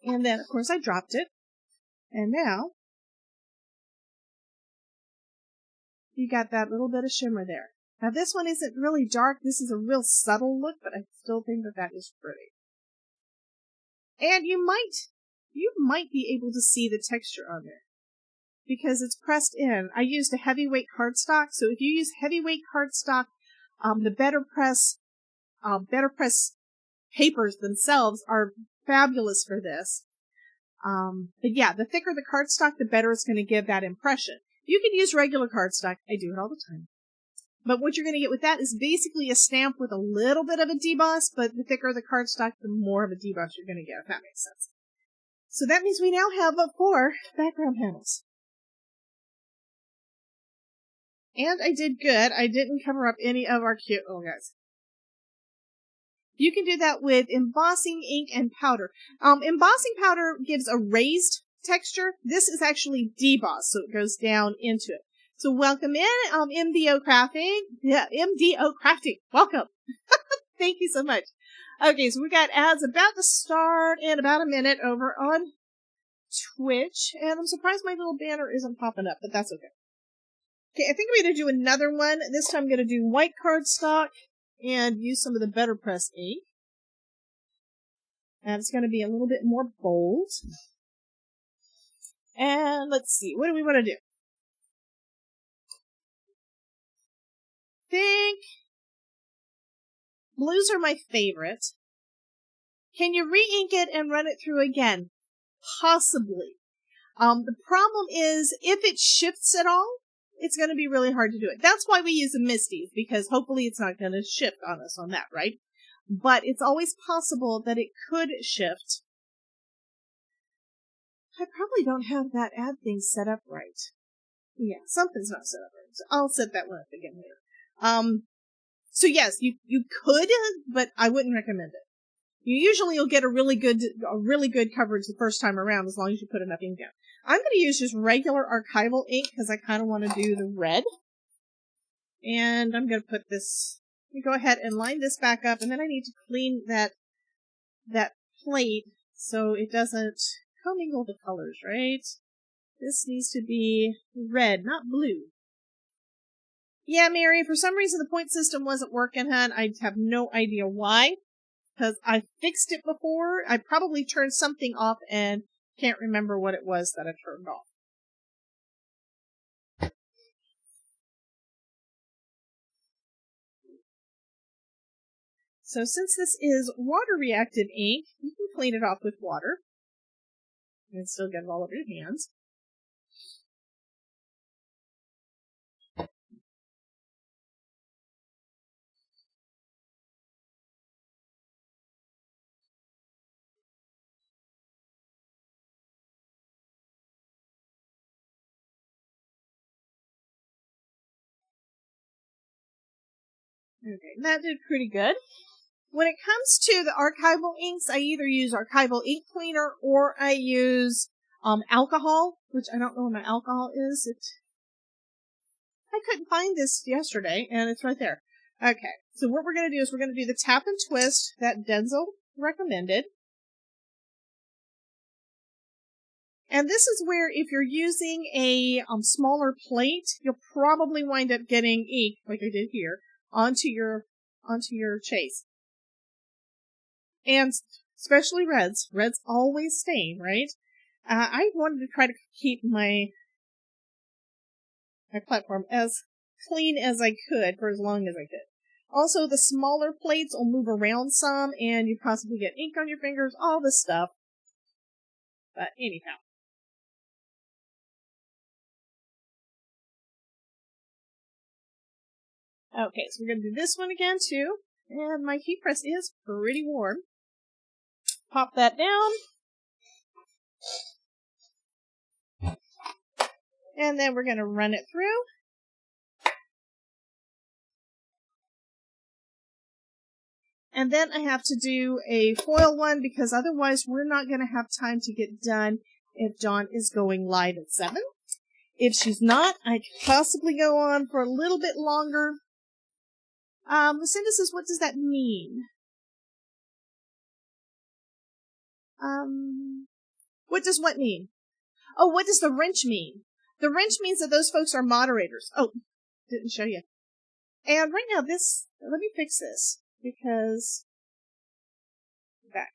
And then, of course, I dropped it. And now, you got that little bit of shimmer there. Now, this one isn't really dark. This is a real subtle look, but I still think that that is pretty. And you might be able to see the texture on there because it's pressed in. I used a heavyweight cardstock, so if you use heavyweight cardstock, the Better Press papers themselves are fabulous for this. But yeah, the thicker the cardstock, the better it's going to give that impression. You can use regular cardstock. I do it all the time. But what you're going to get with that is basically a stamp with a little bit of a deboss, but the thicker the cardstock, the more of a deboss you're going to get, if that makes sense. So that means we now have 4 background panels. And I did good. I didn't cover up any of our cute little guys. You can do that with embossing ink and powder. Embossing powder gives a raised texture. This is actually debossed, so it goes down into it. So welcome in, MDO Crafting. Yeah, MDO Crafting. Welcome. Thank you so much. Okay, so we got ads about to start in about a minute over on Twitch. And I'm surprised my little banner isn't popping up, but that's okay. Okay, I think I'm going to do another one. This time I'm going to do white cardstock and use some of the Better Press ink. And it's going to be a little bit more bold. And let's see, what do we want to do? I think blues are my favorite. Can you re-ink it and run it through again? Possibly. The problem is, if it shifts at all, it's going to be really hard to do it. That's why we use a Misty's, because hopefully it's not going to shift on us on that, right? But it's always possible that it could shift. I probably don't have that ad thing set up right. Yeah, something's not set up right. So I'll set that one up again later. So yes, you could, but I wouldn't recommend it. You'll get a really good coverage the first time around as long as you put enough ink down. I'm going to use just regular archival ink because I kind of want to do the red. And I'm going to put this, me go ahead and line this back up, and then I need to clean that plate so it doesn't commingle the colors, right? This needs to be red, not blue. Yeah, Mary, for some reason the point system wasn't working, hon. I have no idea why, because I fixed it before. I probably turned something off and can't remember what it was that I turned off. So since this is water-reactive ink, you can clean it off with water and still get it all over your hands. Okay, that did pretty good. When it comes to the archival inks, I either use archival ink cleaner or I use alcohol, which I don't know where my alcohol is. I couldn't find this yesterday, and it's right there. Okay, so what we're going to do is we're going to do the tap and twist that Denzel recommended. And this is where if you're using a smaller plate, you'll probably wind up getting ink, like I did here, onto your chase. And especially reds. Reds always stain, right? I wanted to try to keep my platform as clean as I could for as long as I could. Also, the smaller plates will move around some, and you possibly get ink on your fingers, all this stuff. But anyhow. Okay, so we're going to do this one again, too. And my heat press is pretty warm. Pop that down. And then we're going to run it through. And then I have to do a foil one because otherwise we're not going to have time to get done if Dawn is going live at 7. If she's not, I could possibly go on for a little bit longer. Lucinda says, what does that mean? What does what mean? Oh, what does the wrench mean? The wrench means that those folks are moderators. Oh, didn't show you. And right now let me fix this because, back.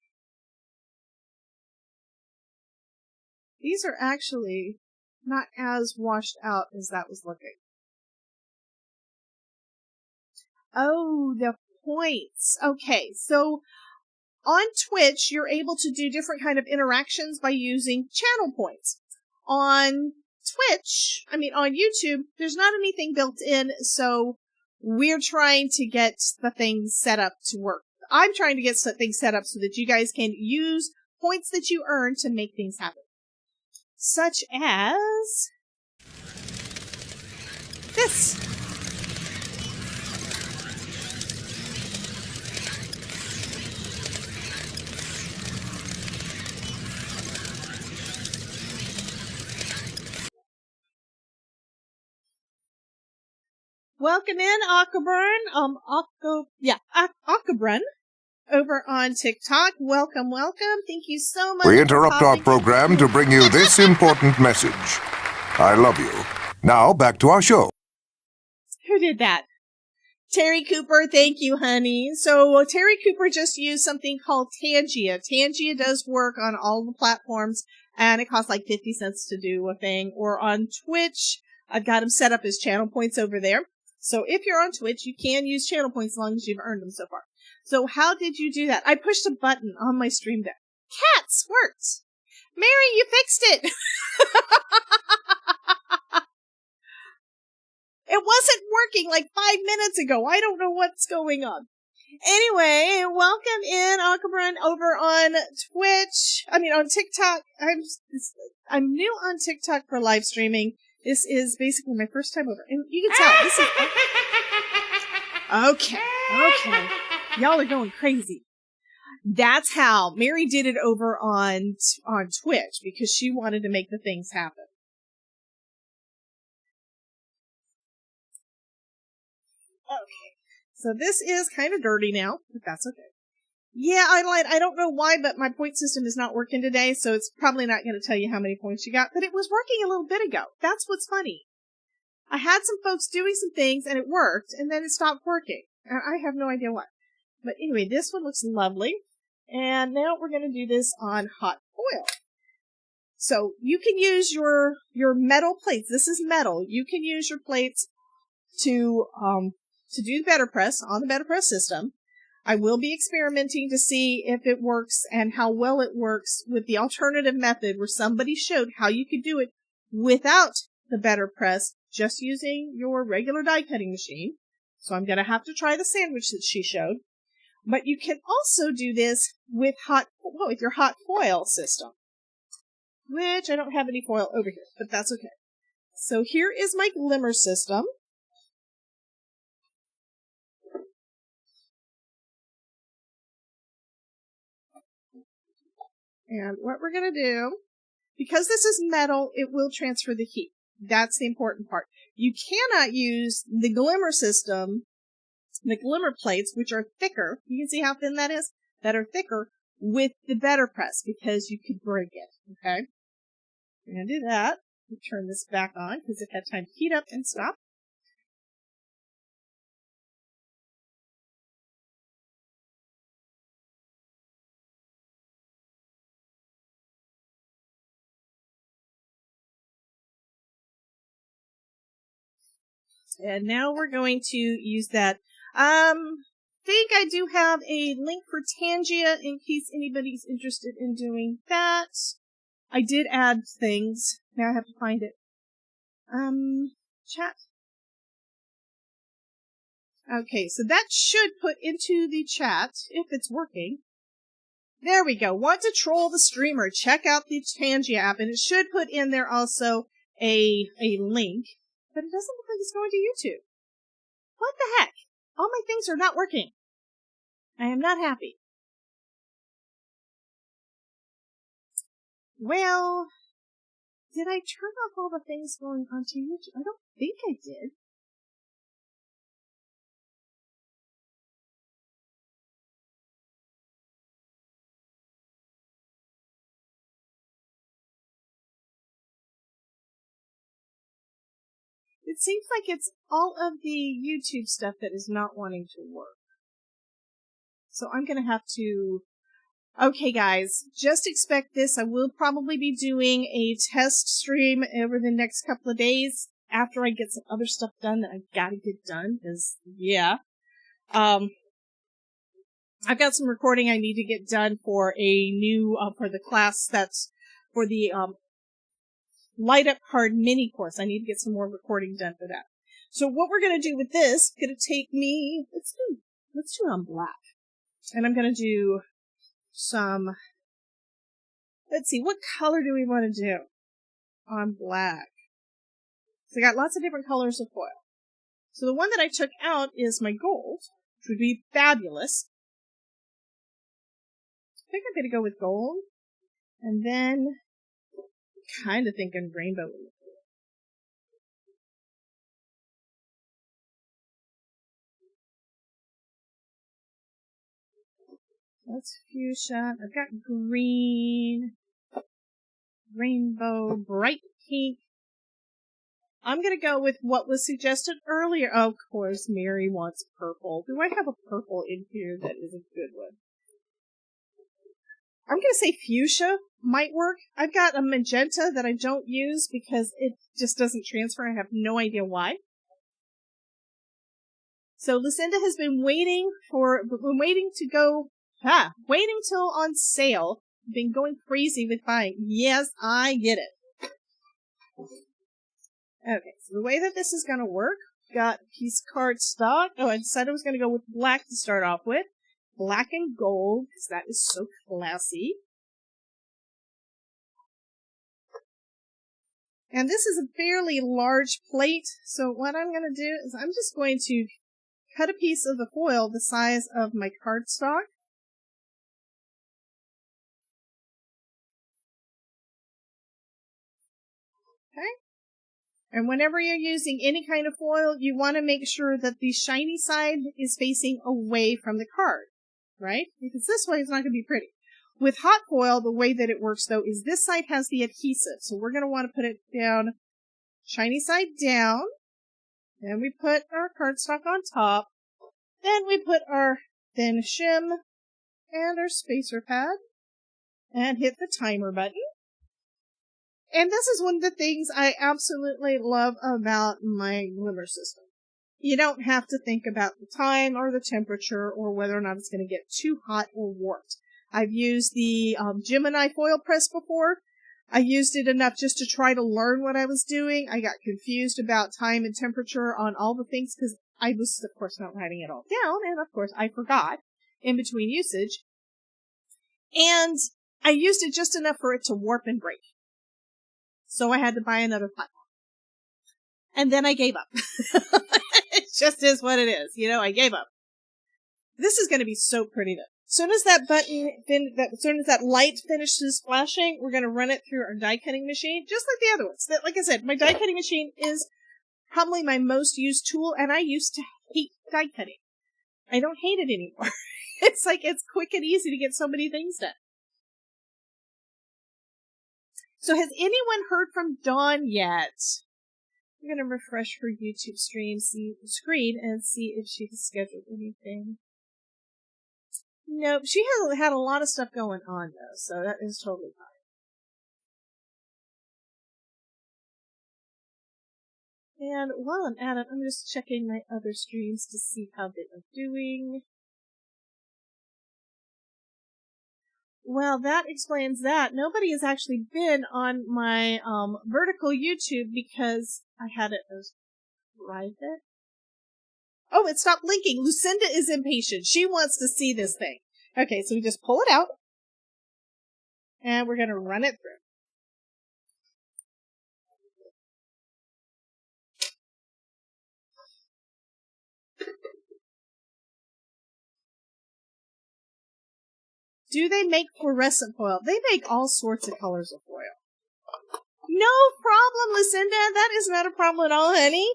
These are actually not as washed out as that was looking. Oh, the points. Okay, so on Twitch, you're able to do different kind of interactions by using channel points. On YouTube, there's not anything built in, so we're trying to get the things set up to work. I'm trying to get things set up so that you guys can use points that you earn to make things happen. Such as this. Welcome in, Aquaburn. Aquaburn over on TikTok. Welcome. Thank you so much. We interrupt our program to bring you this important message. I love you. Now, back to our show. Who did that? Terry Cooper. Thank you, honey. So Terry Cooper just used something called Tangia. Tangia does work on all the platforms, and it costs like 50 cents to do a thing. Or on Twitch, I've got him set up as channel points over there. So if you're on Twitch, you can use channel points as long as you've earned them so far. So how did you do that? I pushed a button on my stream deck. Cats worked. Mary, you fixed it. It wasn't working like 5 minutes ago. I don't know what's going on. Anyway, welcome in, Aquaburn, over on Twitch. On TikTok. I'm new on TikTok for live streaming. This is basically my first time over. And you can tell, this is... Okay. Y'all are going crazy. That's how Mary did it over on Twitch, because she wanted to make the things happen. Okay. So this is kind of dirty now, but that's okay. Yeah, I lied. I don't know why, but my point system is not working today, so it's probably not going to tell you how many points you got, but it was working a little bit ago. That's what's funny. I had some folks doing some things, and it worked, and then it stopped working. I have no idea why. But anyway, this one looks lovely. And now we're going to do this on hot foil. So you can use your metal plates. This is metal. You can use your plates to do the better press on the better press system. I will be experimenting to see if it works and how well it works with the alternative method where somebody showed how you could do it without the better press, just using your regular die cutting machine. So I'm going to have to try the sandwich that she showed. But you can also do this with your hot foil system, which I don't have any foil over here, but that's okay. So here is my glimmer system. And what we're going to do, because this is metal, it will transfer the heat. That's the important part. You cannot use the glimmer system, the glimmer plates, which are thicker. You can see how thin that is? That are thicker with the better press because you could break it. Okay? We're going to do that. We'll turn this back on because it had time to heat up and stop. And now we're going to use that. Think I do have a link for Tangia in case anybody's interested in doing that. I did add things. Now I have to find it. Chat. Okay, so that should put into the chat, if it's working. There we go. Want to troll the streamer? Check out the Tangia app, and it should put in there also a link. But it doesn't look like it's going to YouTube. What the heck? All my things are not working. I am not happy. Well, did I turn off all the things going onto YouTube? I don't think I did. It seems like it's all of the YouTube stuff that is not wanting to work. So I'm going to have to... Okay, guys, just expect this. I will probably be doing a test stream over the next couple of days after I get some other stuff done that I've got to get done, because, yeah. I've got some recording I need to get done for a new, for the class that's for the, Light Up Card mini course. I need to get some more recording done for that. So what we're going to do with this, going to take me, let's do it on black. And I'm going to do some, let's see, what color do we want to do on black? So I got lots of different colors of foil. So the one that I took out is my gold, which would be fabulous. I think I'm going to go with gold. And then, kind of thinking rainbow. That's fuchsia. I've got green, rainbow, bright pink. I'm going to go with what was suggested earlier. Oh, of course, Mary wants purple. Do I have a purple in here that is a good one? I'm going to say fuchsia might work. I've got a magenta that I don't use because it just doesn't transfer. I have no idea why. So Lucinda has been waiting till on sale. Been going crazy with buying. Yes, I get it. Okay, so the way that this is going to work, got a piece of cardstock. Oh, I decided I was going to go with black to start off with. Black and gold, because that is so classy. And this is a fairly large plate, so what I'm going to do is I'm just going to cut a piece of the foil the size of my cardstock. Okay. And whenever you're using any kind of foil, you want to make sure that the shiny side is facing away from the card, right? Because this way it's not going to be pretty. With hot foil, the way that it works, though, is this side has the adhesive. So we're going to want to put it down, shiny side down. Then we put our cardstock on top. Then we put our thin shim and our spacer pad and hit the timer button. And this is one of the things I absolutely love about my glimmer system. You don't have to think about the time or the temperature or whether or not it's going to get too hot or warped. I've used the Gemini foil press before. I used it enough just to try to learn what I was doing. I got confused about time and temperature on all the things because I was, of course, not writing it all down. And, of course, I forgot in between usage. And I used it just enough for it to warp and break. So I had to buy another platform. And then I gave up. It just is what it is. You know, I gave up. This is going to be so pretty though. As soon as that as soon as that light finishes flashing, we're going to run it through our die cutting machine, just like the other ones. Like I said, my die cutting machine is probably my most used tool, and I used to hate die cutting. I don't hate it anymore. It's like it's quick and easy to get so many things done. So has anyone heard from Dawn yet? I'm going to refresh her YouTube screen and see if she has scheduled anything. Nope, she hasn't had a lot of stuff going on, though, so that is totally fine. And while I'm at it, I'm just checking my other streams to see how they are doing. Well, that explains that. Nobody has actually been on my vertical YouTube because I had it as private. Oh, it stopped linking. Lucinda is impatient. She wants to see this thing. Okay, so we just pull it out. And we're going to run it through. Do they make fluorescent foil? They make all sorts of colors of foil. No problem, Lucinda. That is not a problem at all, honey.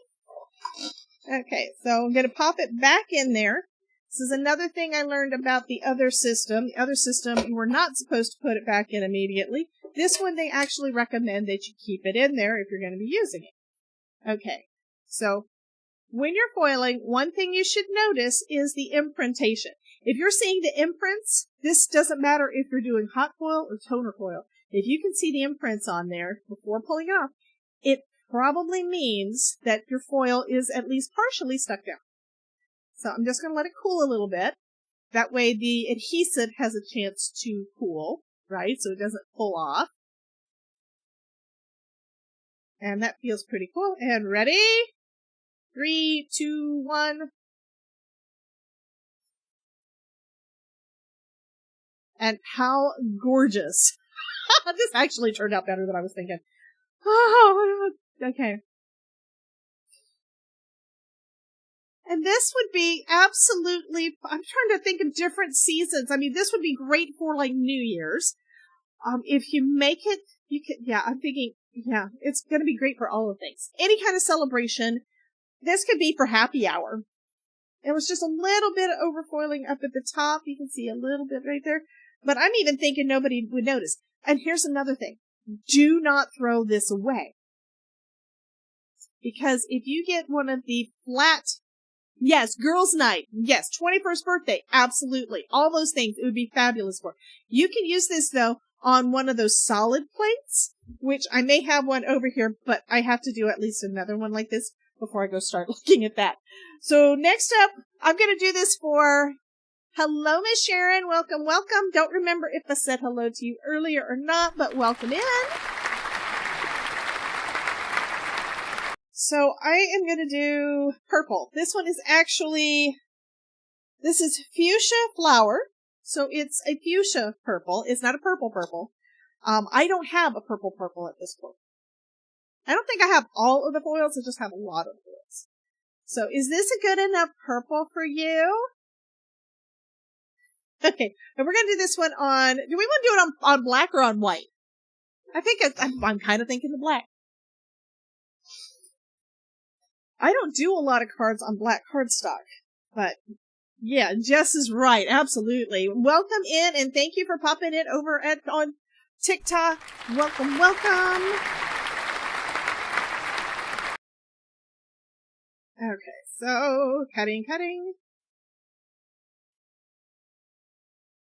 Okay, so I'm going to pop it back in there. This is another thing I learned about the other system. The other system, you were not supposed to put it back in immediately. This one, they actually recommend that you keep it in there if you're going to be using it. Okay, so when you're foiling, one thing you should notice is the imprintation. If you're seeing the imprints, this doesn't matter if you're doing hot foil or toner foil. If you can see the imprints on there before pulling it off, it probably means that your foil is at least partially stuck down. So I'm just going to let it cool a little bit. That way the adhesive has a chance to cool, right? So it doesn't pull off. And that feels pretty cool. And ready? 3, 2, 1. And how gorgeous. This actually turned out better than I was thinking. Oh, okay. And this would be absolutely, I'm trying to think of different seasons. I mean, this would be great for like New Year's. If you make it, you can, yeah, I'm thinking, yeah, it's going to be great for all the things. Any kind of celebration. This could be for happy hour. It was just a little bit of overfoiling up at the top. You can see a little bit right there. But I'm even thinking nobody would notice. And here's another thing. Do not throw this away. Because if you get one of the flat, yes, girls' night, yes, 21st birthday, absolutely. All those things, it would be fabulous for. You can use this, though, on one of those solid plates, which I may have one over here, but I have to do at least another one like this before I go start looking at that. So next up, I'm going to do this for, hello, Miss Sharon. Welcome, welcome. Don't remember if I said hello to you earlier or not, but welcome in. So I am going to do purple. This one is actually, this is fuchsia flower. So it's a fuchsia purple. It's not a purple purple. I don't have a purple purple at this point. I don't think I have all of the foils. I just have a lot of foils. So is this a good enough purple for you? Okay, and we're going to do this one on, do we want to do it on black or on white? I think I'm kind of thinking the black. I don't do a lot of cards on black cardstock, but yeah, Jess is right. Absolutely. Welcome in, and thank you for popping in over on TikTok. Welcome, welcome. Okay, so cutting.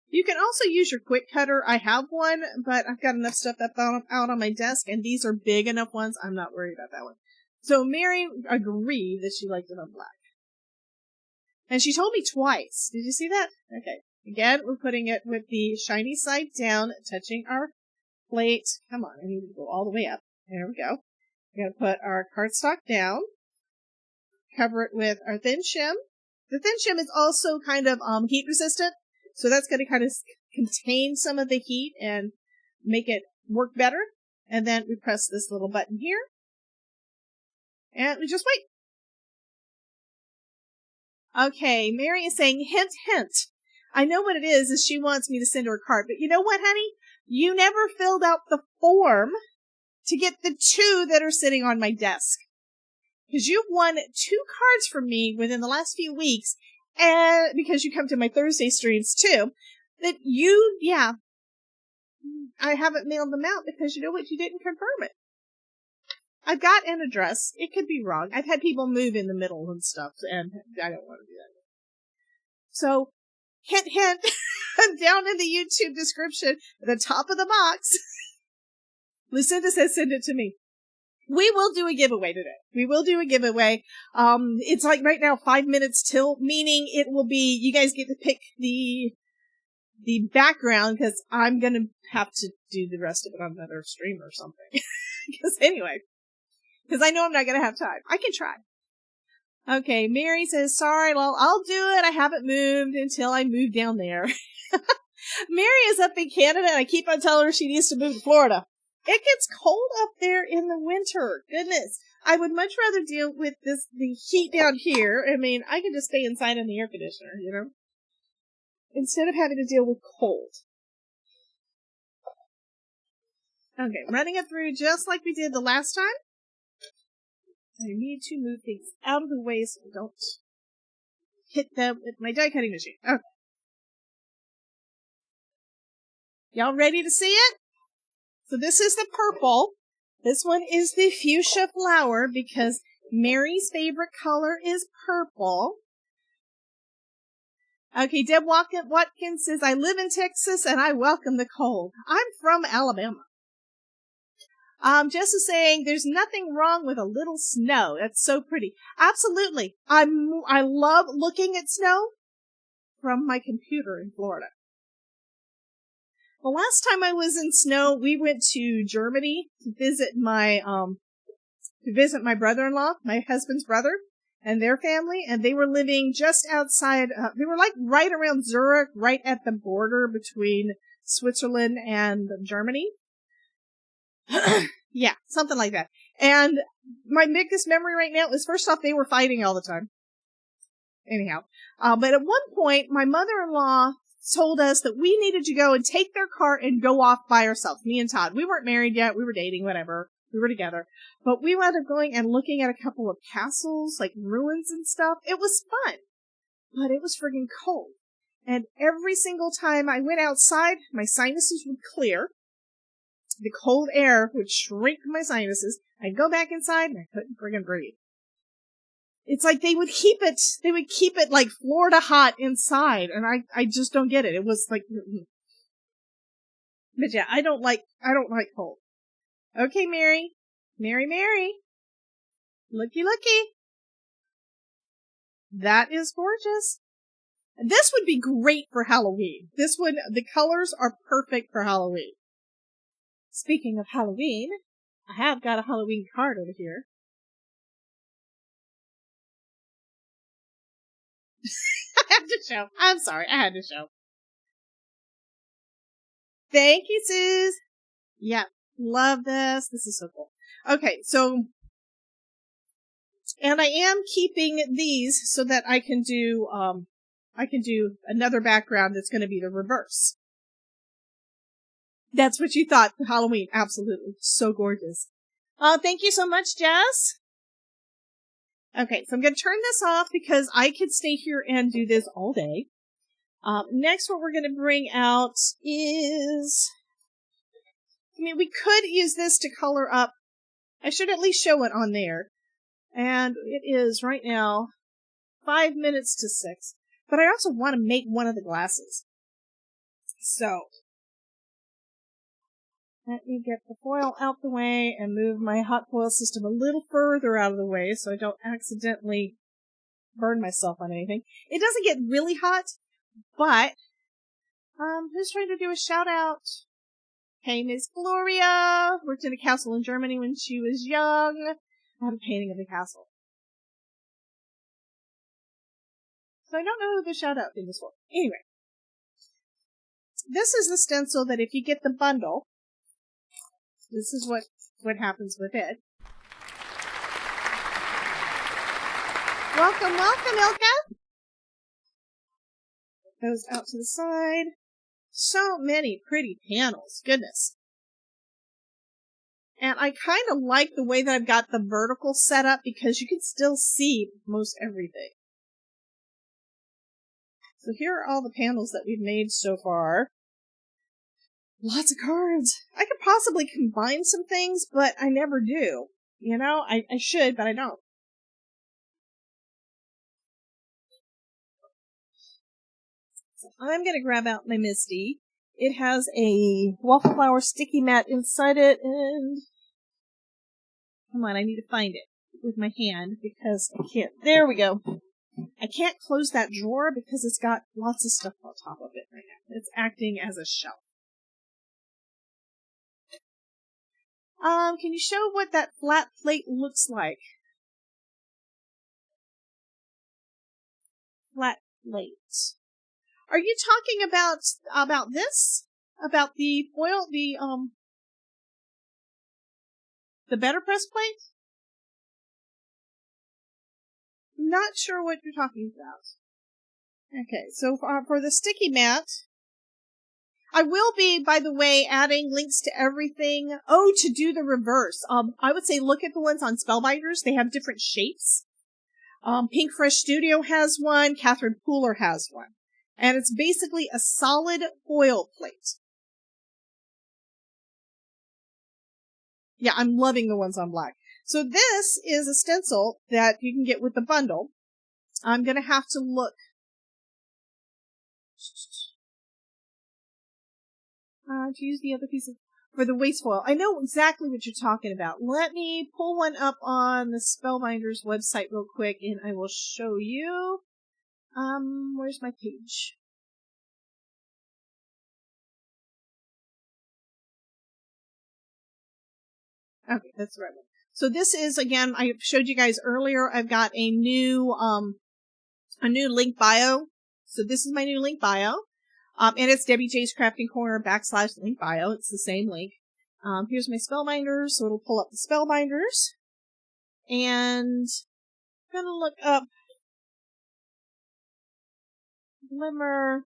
You can also use your quick cutter. I have one, but I've got enough stuff that's out on my desk, and these are big enough ones. I'm not worried about that one. So Mary agreed that she liked it on black. And she told me twice. Did you see that? Okay. Again, we're putting it with the shiny side down, touching our plate. Come on, I need to go all the way up. There we go. We're going to put our cardstock down. Cover it with our thin shim. The thin shim is also kind of heat resistant, so that's going to kind of contain some of the heat and make it work better. And then we press this little button here, and we just wait. Okay, Mary is saying, hint, hint. I know what it is she wants me to send her a card. But you know what, honey? You never filled out the form to get the 2 that are sitting on my desk. Because you've won 2 cards from me within the last few weeks, and because you come to my Thursday streams too, that I haven't mailed them out because you know what? You didn't confirm it. I've got an address. It could be wrong. I've had people move in the middle and stuff, and I don't want to do that. So, hint, hint, down in the YouTube description, at the top of the box, Lucinda says send it to me. We will do a giveaway today. We will do a giveaway. It's like right now 5 minutes till, meaning it will be, you guys get to pick the background, because I'm going to have to do the rest of it on another stream or something. Because I know I'm not going to have time. I can try. Okay, Mary says, sorry, well, I'll do it. I haven't moved until I move down there. Mary is up in Canada, and I keep on telling her she needs to move to Florida. It gets cold up there in the winter. Goodness. I would much rather deal with the heat down here. I mean, I can just stay inside in the air conditioner, you know, instead of having to deal with cold. Okay, running it through just like we did the last time. I need to move things out of the way so I don't hit them with my die cutting machine. Okay. Y'all ready to see it? So this is the purple. This one is the fuchsia flower because Mary's favorite color is purple. Okay, Deb Watkins says, I live in Texas and I welcome the cold. I'm from Alabama. Jess is saying, there's nothing wrong with a little snow. That's so pretty. Absolutely. I love looking at snow from my computer in Florida. The last time I was in snow, we went to Germany to visit my brother-in-law, my husband's brother, and their family, and they were living just outside, they were like right around Zurich, right at the border between Switzerland and Germany. Yeah, something like that. And my biggest memory right now is, first off, they were fighting all the time. Anyhow. But at one point, my mother-in-law told us that we needed to go and take their car and go off by ourselves, me and Todd. We weren't married yet. We were dating, whatever. We were together. But we wound up going and looking at a couple of castles, like ruins and stuff. It was fun. But it was friggin' cold. And every single time I went outside, my sinuses would clear. The cold air would shrink my sinuses. I'd go back inside and I couldn't friggin' breathe. It's like they would keep it like Florida hot inside, and I just don't get it. It was like, but yeah, I don't like cold. Okay, Mary. Looky. That is gorgeous. This would be great for Halloween. The colors are perfect for Halloween. Speaking of Halloween, I have got a Halloween card over here. I have to show. I'm sorry, I had to show. Thank you, Suze. Yeah, love this. This is so cool. Okay, so, and I am keeping these so that I can do another background that's going to be the reverse. That's what you thought for Halloween. Absolutely. So gorgeous. Thank you so much, Jess. Okay, so I'm going to turn this off because I could stay here and do this all day. Next, what we're going to bring out is, we could use this to color up. I should at least show it on there. And it is right now 5 minutes to 6. But I also want to make one of the glasses. So, let me get the foil out the way and move my hot foil system a little further out of the way so I don't accidentally burn myself on anything. It doesn't get really hot, but who's trying to do a shout out? Hey, Miss Gloria worked in a castle in Germany when she was young. I had a painting of the castle. So I don't know who the shout out thing is for. Anyway, this is the stencil that if you get the bundle, this is what happens with it. Welcome, welcome, Ilka! Goes out to the side. So many pretty panels. Goodness. And I kind of like the way that I've got the vertical set up because you can still see most everything. So here are all the panels that we've made so far. Lots of cards. I could possibly combine some things, but I never do. You know, I should, but I don't. So I'm going to grab out my Misty. It has a waffle flower sticky mat inside it, and come on, I need to find it with my hand because I can't. There we go. I can't close that drawer because it's got lots of stuff on top of it right now. It's acting as a shelf. Can you show what that flat plate looks like? Flat plate. Are you talking about this? About the foil, the better press plate? Not sure what you're talking about. Okay, so for the sticky mat, I will be, by the way, adding links to everything. Oh, to do the reverse. I would say look at the ones on Spellbinders. They have different shapes. Pink Fresh Studio has one. Catherine Pooler has one. And it's basically a solid foil plate. Yeah, I'm loving the ones on black. So this is a stencil that you can get with the bundle. I'm going to have to look. To use the other pieces for the waste foil. I know exactly what you're talking about. Let me pull one up on the Spellbinders website real quick and I will show you. Where's my page? Okay, that's the right one. So this is, again, I showed you guys earlier, I've got a new link bio. So this is my new link bio. And it's Debbie J's Crafting Corner / link bio. It's the same link. Here's my Spellbinders, so it'll pull up the Spellbinders. And I'm gonna look up Glimmer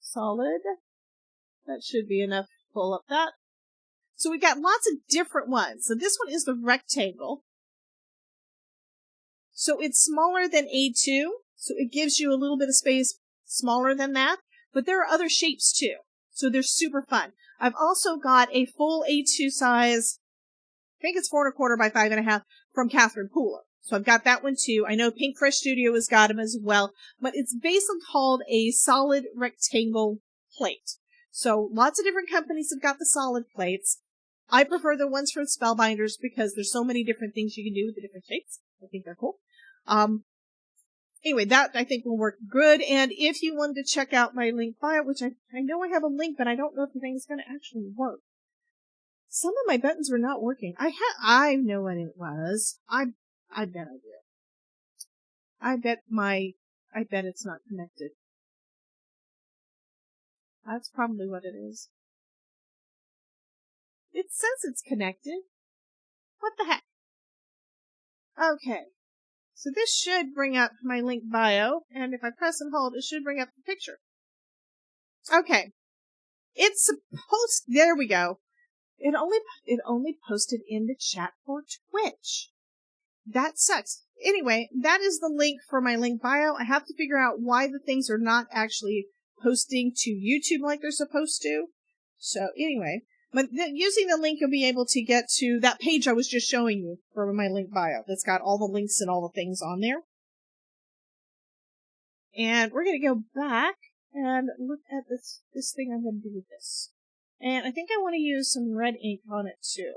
Solid. That should be enough to pull up that. So we've got lots of different ones. So this one is the rectangle. So it's smaller than A2. So it gives you a little bit of space smaller than that. But there are other shapes too. So they're super fun. I've also got a full A2 size, I think it's 4 1/4 by 5 1/2 from Catherine Pooler. So I've got that one too. I know Pink Fresh Studio has got them as well. But it's basically called a solid rectangle plate. So lots of different companies have got the solid plates. I prefer the ones from Spellbinders because there's so many different things you can do with the different shapes. I think they're cool. Anyway, that I think will work good. And if you wanted to check out my link bio, which I know I have a link, but I don't know if the thing is going to actually work. Some of my buttons were not working. I know what it was. I bet I did. I bet it's not connected. That's probably what it is. It says it's connected. What the heck? Okay. So this should bring up my link bio, and if I press and hold, it should bring up the picture. Okay. It's supposed, there we go. It only posted in the chat for Twitch. That sucks. anyway, that is the link for my link bio. I have to figure out why the things are not actually posting to YouTube like they're supposed to. So anyway, but using the link, you'll be able to get to that page I was just showing you for my link bio. That's got all the links and all the things on there. And we're going to go back and look at this thing I'm going to do with this. And I think I want to use some red ink on it too.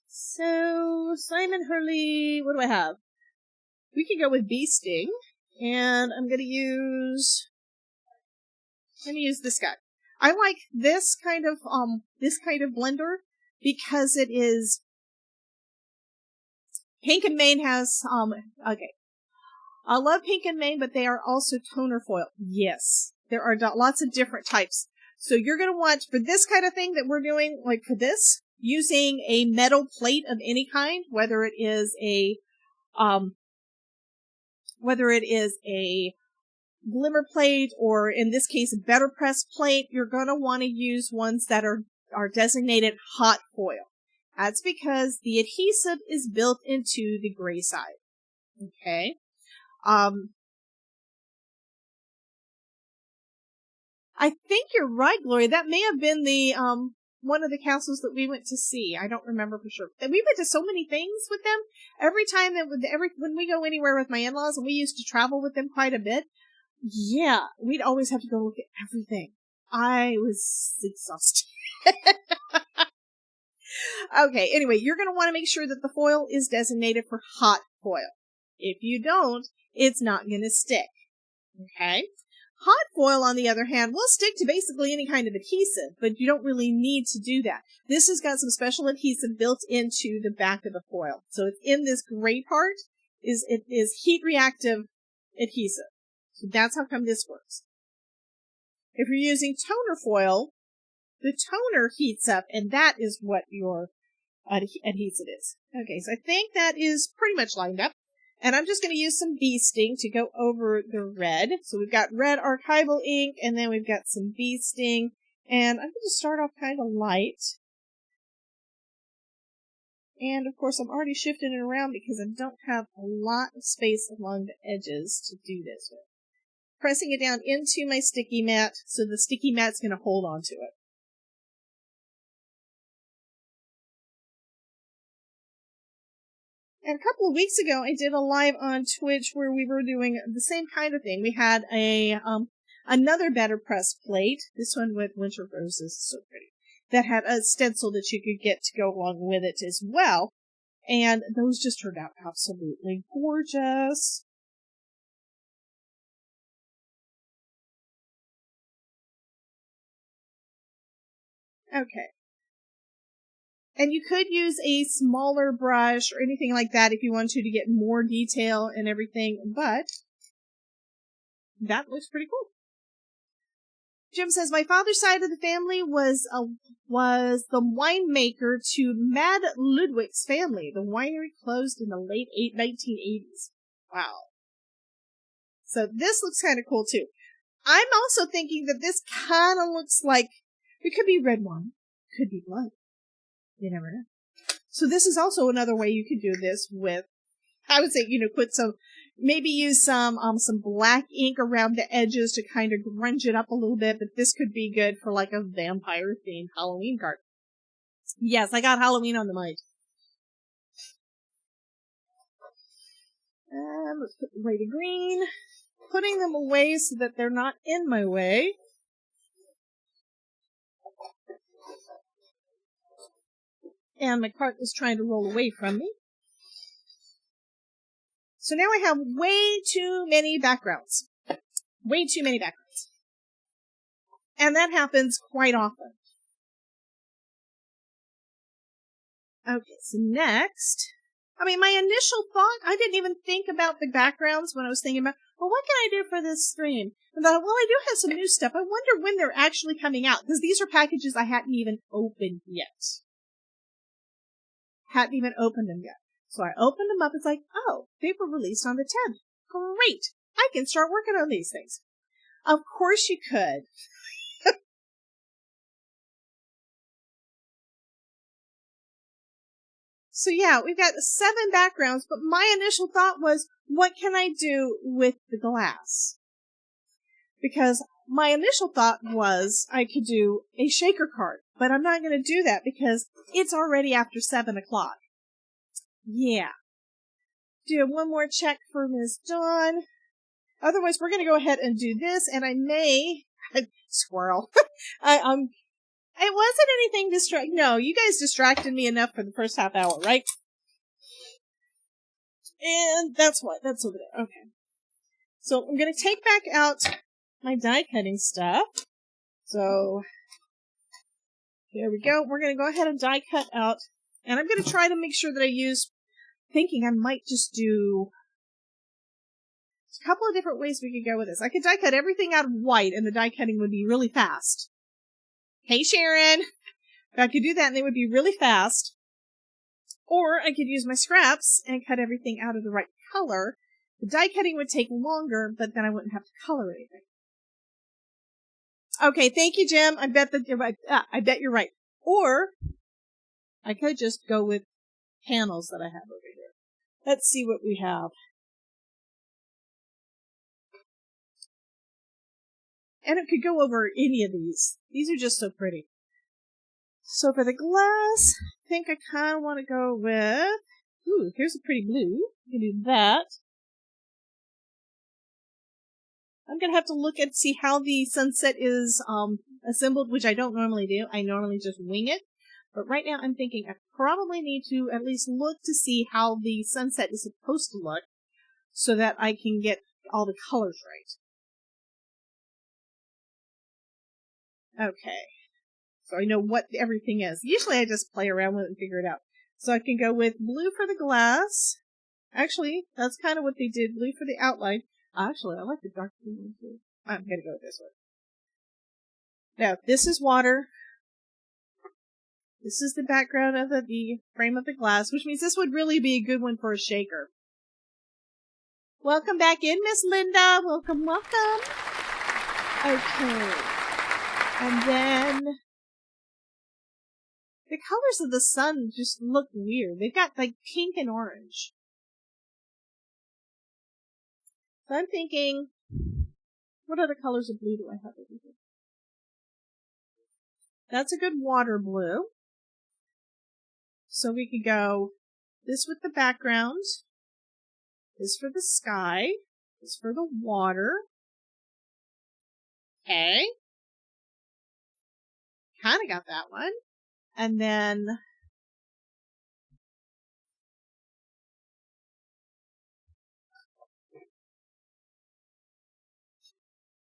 So, Simon Hurley, what do I have? We can go with Bee Sting, and I'm going to use this guy. I like this kind of blender because it is Pink and Main has, okay. I love Pink and Main, but they are also toner foil. Yes, there are lots of different types. So you're going to want, for this kind of thing that we're doing, like for this, using a metal plate of any kind, whether it is a glimmer plate or in this case a better press plate, you're going to want to use ones that are designated hot foil. That's because the adhesive is built into the gray side. Okay. I think you're right, Gloria. That may have been the one of the castles that we went to see. I don't remember for sure. We went to so many things with them. Every time when we go anywhere with my in-laws, and we used to travel with them quite a bit. Yeah, we'd always have to go look at everything. I was exhausted. Okay, anyway, you're going to want to make sure that the foil is designated for hot foil. If you don't, it's not going to stick. Okay? Hot foil, on the other hand, will stick to basically any kind of adhesive, but you don't really need to do that. This has got some special adhesive built into the back of the foil. So it's in this gray part, it is heat reactive adhesive. So that's how come this works. If you're using toner foil, the toner heats up, and that is what your adhesive is. Okay, so I think that is pretty much lined up. And I'm just going to use some Bee Sting to go over the red. So we've got red archival ink, and then we've got some Bee Sting. And I'm going to start off kind of light. And of course, I'm already shifting it around because I don't have a lot of space along the edges to do this with. Pressing it down into my sticky mat, so the sticky mat's going to hold on to it. And a couple of weeks ago, I did a live on Twitch where we were doing the same kind of thing. We had another better press plate, this one with winter roses, so pretty, that had a stencil that you could get to go along with it as well. And those just turned out absolutely gorgeous. Okay. And you could use a smaller brush or anything like that if you want to get more detail and everything, but that looks pretty cool. Jim says, my father's side of the family was the winemaker to Mad Ludwig's family. The winery closed in the late 1980s. Wow. So this looks kind of cool too. I'm also thinking that this kind of looks like, it could be red wine, could be blood. You never know. So this is also another way you could do this with, I would say, maybe use some black ink around the edges to kind of grunge it up a little bit, but this could be good for like a vampire themed Halloween card. Yes, I got Halloween on the mind. And let's put the white and green, putting them away so that they're not in my way. And my cart is trying to roll away from me. So now I have way too many backgrounds. Way too many backgrounds. And that happens quite often. Okay, so next, my initial thought, I didn't even think about the backgrounds when I was thinking about, well, what can I do for this stream? And I thought, well, I do have some new stuff. I wonder when they're actually coming out, because these are packages I hadn't even opened yet. Hadn't even opened them yet. So I opened them up. It's like, oh, they were released on the 10th. Great. I can start working on these things. Of course you could. So yeah, we've got 7 backgrounds, but my initial thought was, what can I do with the glass? Because my initial thought was I could do a shaker card, but I'm not going to do that because it's already after 7 o'clock. Yeah. Do one more check for Ms. Dawn. Otherwise, we're going to go ahead and do this, and I may... Squirrel. It wasn't anything distracting. No, you guys distracted me enough for the first half hour, right? And that's over there. Okay. So I'm going to take back out my die cutting stuff. So there we go. We're going to go ahead and die cut out. And I'm going to try to make sure that I use, thinking I might just do a couple of different ways we could go with this. I could die cut everything out of white and the die cutting would be really fast. Hey, Sharon. I could do that and it would be really fast. Or I could use my scraps and cut everything out of the right color. The die cutting would take longer, but then I wouldn't have to color anything. Okay, thank you, Jim. I bet you're right. Or I could just go with panels that I have over here. Let's see what we have. And it could go over any of these. These are just so pretty. So for the glass, I think I kind of want to go with... Ooh, here's a pretty blue. We can do that. I'm going to have to look and see how the sunset is assembled, which I don't normally do. I normally just wing it. But right now I'm thinking I probably need to at least look to see how the sunset is supposed to look so that I can get all the colors right. Okay. So I know what everything is. Usually I just play around with it and figure it out. So I can go with blue for the glass. Actually, that's kind of what they did. Blue for the outline. Actually, I like the dark blue one too. I'm going to go with this one. Now, this is water. This is the background of the frame of the glass, which means this would really be a good one for a shaker. Welcome back in, Miss Linda. Welcome, welcome. Okay. And then the colors of the sun just look weird. They've got like pink and orange. So I'm thinking, what other colors of blue do I have over here? That's a good water blue. So we could go this with the background, this for the sky, this for the water. Okay. Kind of got that one. And then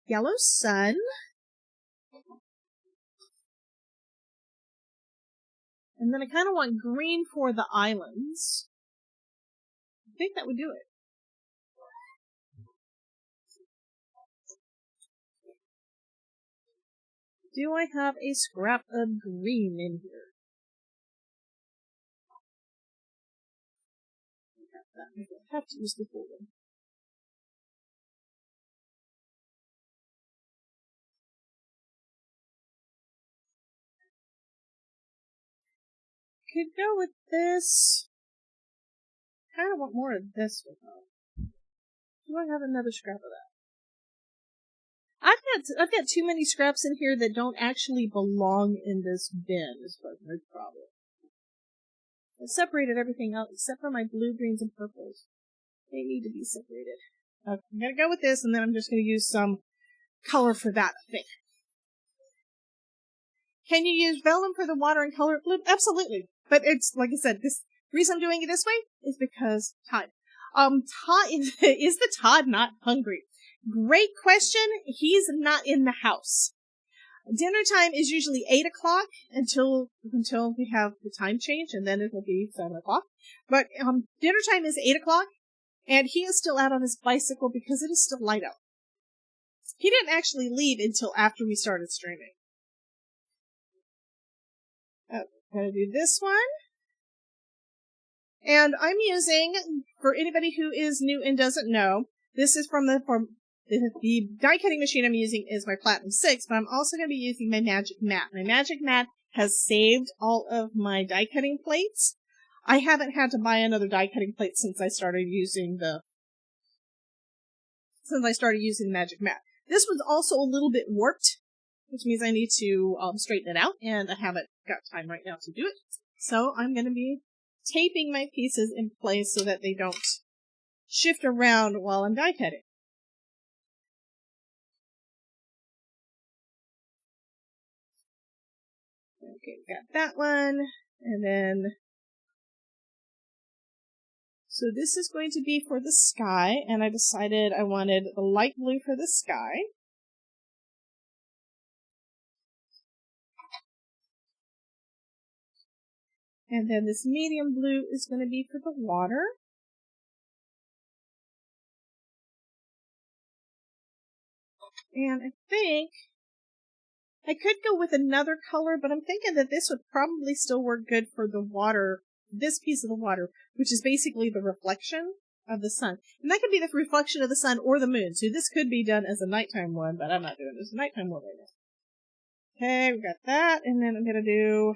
yellow sun. And then I kind of want green for the islands. I think that would do it. Do I have a scrap of green in here? I got that. I have to use the full one. Could go with this. Kind of want more of this with it. Do I have another scrap of that? I've got too many scraps in here that don't actually belong in this bin, is what my problem. I separated everything out except for my blue, greens, and purples. They need to be separated. Okay, I'm gonna go with this, and then I'm just gonna use some color for that, I think. Can you use vellum for the water and color it blue? Absolutely. But it's, like I said, the reason I'm doing it this way is because Todd. Todd, is the Todd not hungry? Great question. He's not in the house. Dinner time is usually 8 o'clock until we have the time change, and then it will be 7 o'clock. But dinner time is 8 o'clock, and he is still out on his bicycle because it is still light out. He didn't actually leave until after we started streaming. I'm going to do this one. And I'm using, for anybody who is new and doesn't know, this is from the die cutting machine I'm using is my Platinum 6, but I'm also going to be using my Magic Mat. My Magic Mat has saved all of my die cutting plates. I haven't had to buy another die cutting plate since I started using the magic mat. This one's also a little bit warped, which means I need to straighten it out, and I haven't got time right now to do it. So I'm going to be taping my pieces in place so that they don't shift around while I'm die cutting. Okay, we got that one, and then, so this is going to be for the sky, and I decided I wanted the light blue for the sky. And then this medium blue is going to be for the water. And I think I could go with another color, but I'm thinking that this would probably still work good for the water, this piece of the water, which is basically the reflection of the sun. And that could be the reflection of the sun or the moon. So this could be done as a nighttime one, but I'm not doing it as a nighttime one right now. Okay, we got that. And then I'm going to do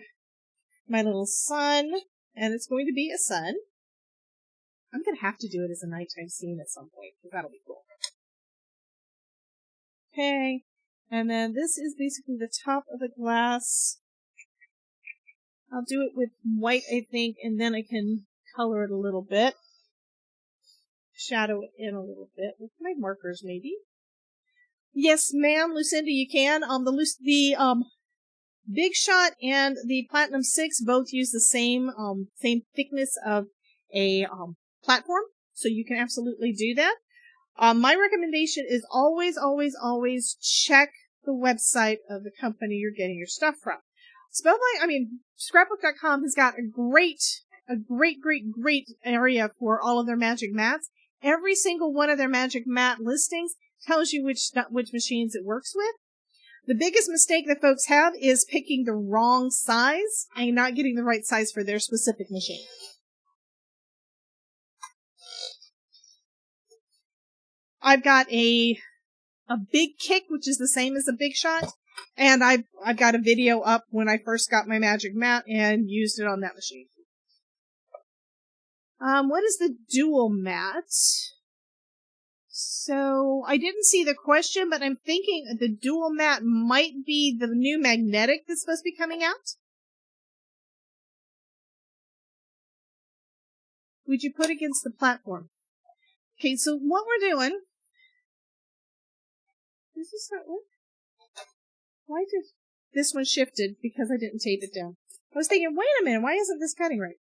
my little sun, and it's going to be a sun. I'm going to have to do it as a nighttime scene at some point, because that'll be cool. Okay, and then this is basically the top of the glass. I'll do it with white, I think, and then I can color it a little bit. Shadow it in a little bit with my markers, maybe. Yes, ma'am, Lucinda, you can. The Big Shot and the Platinum 6 both use the same thickness of a platform, so you can absolutely do that. My recommendation is always check the website of the company you're getting your stuff from. Scrapbook.com has got a great area for all of their magic mats. Every single one of their magic mat listings tells you which machines it works with. The biggest mistake that folks have is picking the wrong size and not getting the right size for their specific machine. I've got a big kick, which is the same as a Big Shot, and I've got a video up when I first got my magic mat and used it on that machine. What is the dual mat? So, I didn't see the question, but I'm thinking the dual mat might be the new magnetic that's supposed to be coming out. Would you put against the platform? Okay, so what we're doing... Does this not work? Why did... This one shifted because I didn't tape it down. I was thinking, wait a minute, why isn't this cutting right?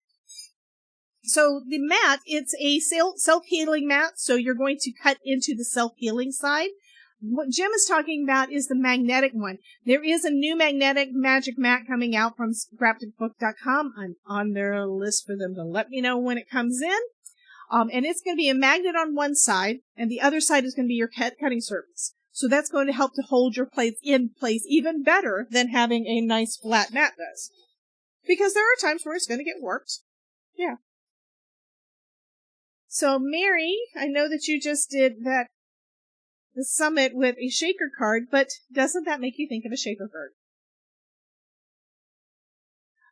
So the mat, it's a self-healing mat, so you're going to cut into the self-healing side. What Jim is talking about is the magnetic one. There is a new magnetic magic mat coming out from CRAFTY.com. I'm on their list for them to let me know when it comes in. And it's going to be a magnet on one side, and the other side is going to be your cutting surface. So that's going to help to hold your plates in place even better than having a nice flat mat does. Because there are times where it's going to get warped. Yeah. So, Mary, I know that you just did the summit with a shaker card, but doesn't that make you think of a shaker card?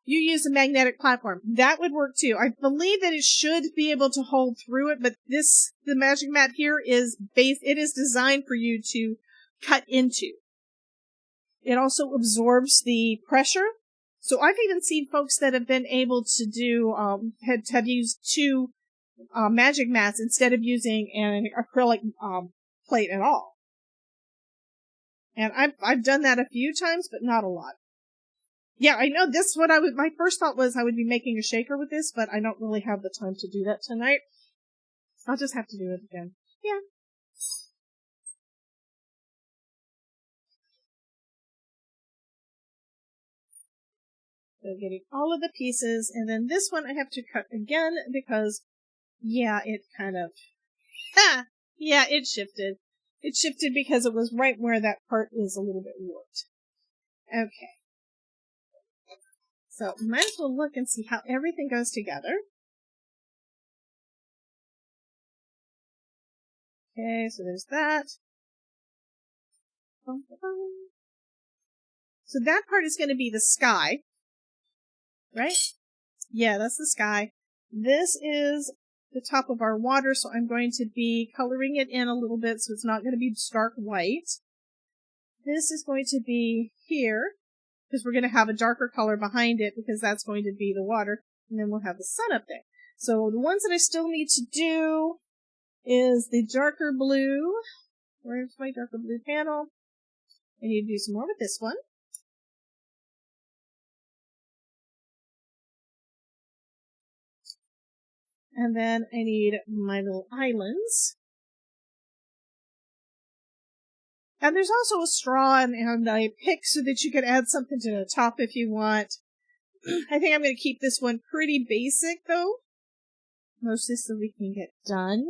You use a magnetic platform. That would work too. I believe that it should be able to hold through it, but the magic mat here it is designed for you to cut into. It also absorbs the pressure. So I've even seen folks that have been able to do, have used two magic mats instead of using an acrylic plate at all. And I've done that a few times, but not a lot. Yeah, I know this what my first thought was I would be making a shaker with this, but I don't really have the time to do that tonight. I'll just have to do it again. Yeah. So getting all of the pieces, and then this one I have to cut again because yeah, it kind of, yeah, it shifted. It shifted because it was right where that part is a little bit warped. Okay. So, might as well look and see how everything goes together. Okay, so there's that. So that part is going to be the sky. Right? Yeah, that's the sky. This is the top of our water, so I'm going to be coloring it in a little bit so it's not going to be stark white. This is going to be here, because we're going to have a darker color behind it, because that's going to be the water, and then we'll have the sun up there. So the ones that I still need to do is the darker blue. Where's my darker blue panel? I need to do some more with this one. And then I need my little islands. And there's also a straw and a pick so that you can add something to the top if you want. I think I'm going to keep this one pretty basic, though. Mostly so we can get done.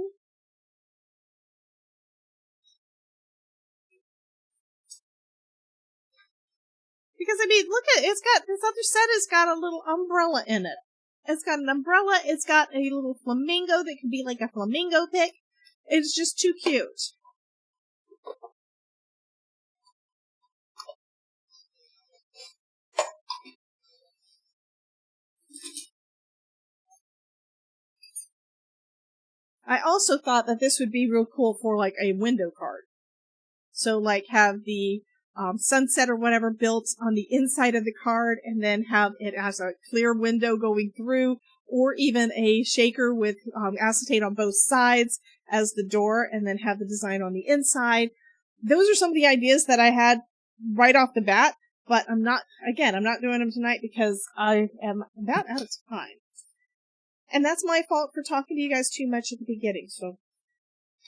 Because, I mean, look at it. It's got, this other set has got a little umbrella in it. It's got an umbrella. It's got a little flamingo that can be like a flamingo pick. It's just too cute. I also thought that this would be real cool for like a window card. So like have the sunset or whatever built on the inside of the card, and then have it as a clear window going through, or even a shaker with acetate on both sides as the door, and then have the design on the inside. Those are some of the ideas that I had right off the bat, but I'm not doing them tonight because I am about out of time. And that's my fault for talking to you guys too much at the beginning, so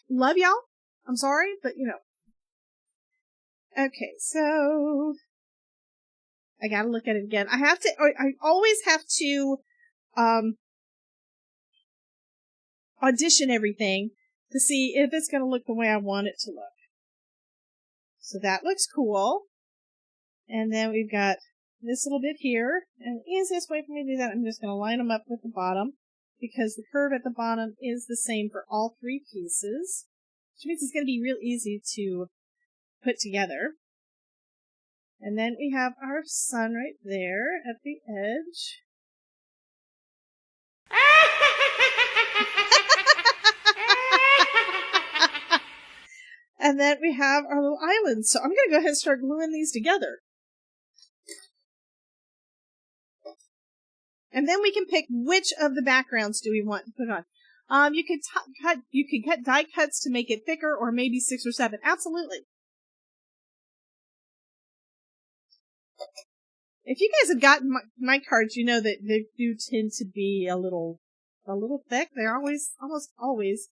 love y'all. I'm sorry, but you know. Okay, so I gotta look at it again. I always have to audition everything to see if it's gonna look the way I want it to look. So that looks cool. And then we've got this little bit here. And the easiest way for me to do that, I'm just gonna line them up with the bottom, because the curve at the bottom is the same for all three pieces, which means it's gonna be real easy to put together. And then we have our sun right there at the edge. And then we have our little islands. So I'm going to go ahead and start gluing these together. And then we can pick which of the backgrounds do we want to put on. You could cut die cuts to make it thicker, or maybe 6 or 7. Absolutely. If you guys have gotten my cards, you know that they do tend to be a little thick. They're almost always.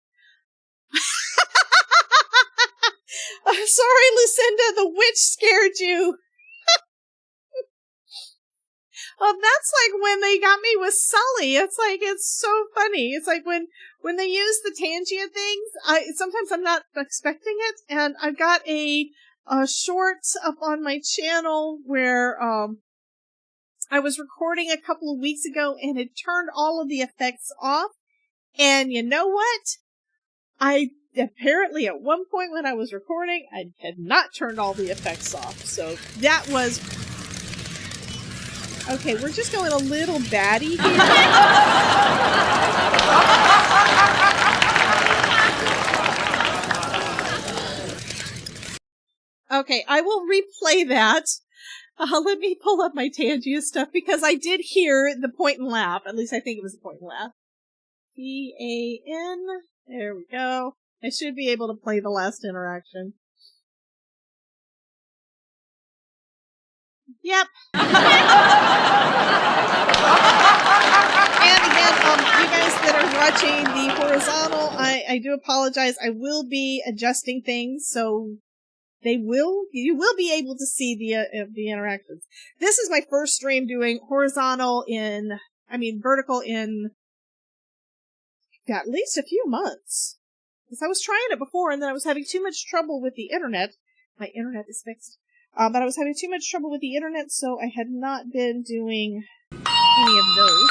I'm sorry, Lucinda, the witch scared you. Well, that's like when they got me with Sully. It's like, it's so funny. It's like when they use the Tangia things, sometimes I'm not expecting it, and I've got a short up on my channel where, I was recording a couple of weeks ago and it turned all of the effects off. And you know what? I apparently at one point when I was recording, I had not turned all the effects off. So that was... Okay, we're just going a little batty here. Okay, I will replay that. Let me pull up my Tangia stuff, because I did hear the point and laugh. At least I think it was a point and laugh. P-A-N. There we go. I should be able to play the last interaction. Yep. And again, you guys that are watching the horizontal, I do apologize. I will be adjusting things, so you will be able to see the interactions. This is my first stream doing vertical in at least a few months. Because I was trying it before, and then I was having too much trouble with the internet. My internet is fixed. But I was having too much trouble with the internet, so I had not been doing any of those.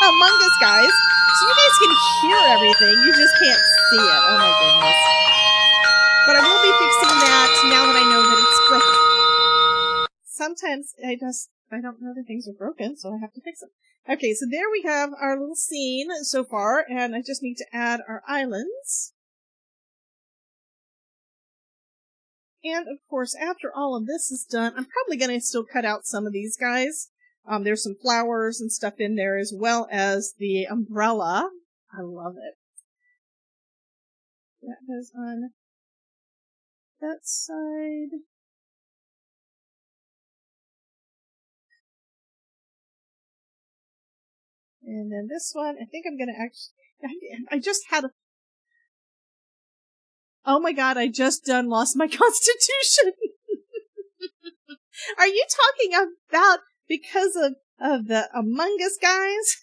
Among Us, guys. So you guys can hear everything, you just can't see it. Oh my goodness. But I will be fixing that now that I know that it's broken. Sometimes I don't know that things are broken, so I have to fix them. Okay, so there we have our little scene so far, and I just need to add our islands. And, of course, after all of this is done, I'm probably going to still cut out some of these guys. There's some flowers and stuff in there, as well as the umbrella. I love it. That goes on that side. And then this one, I think I'm going to actually... I just had a... Oh my god, I just lost my constitution! Are you talking about because of the Among Us guys?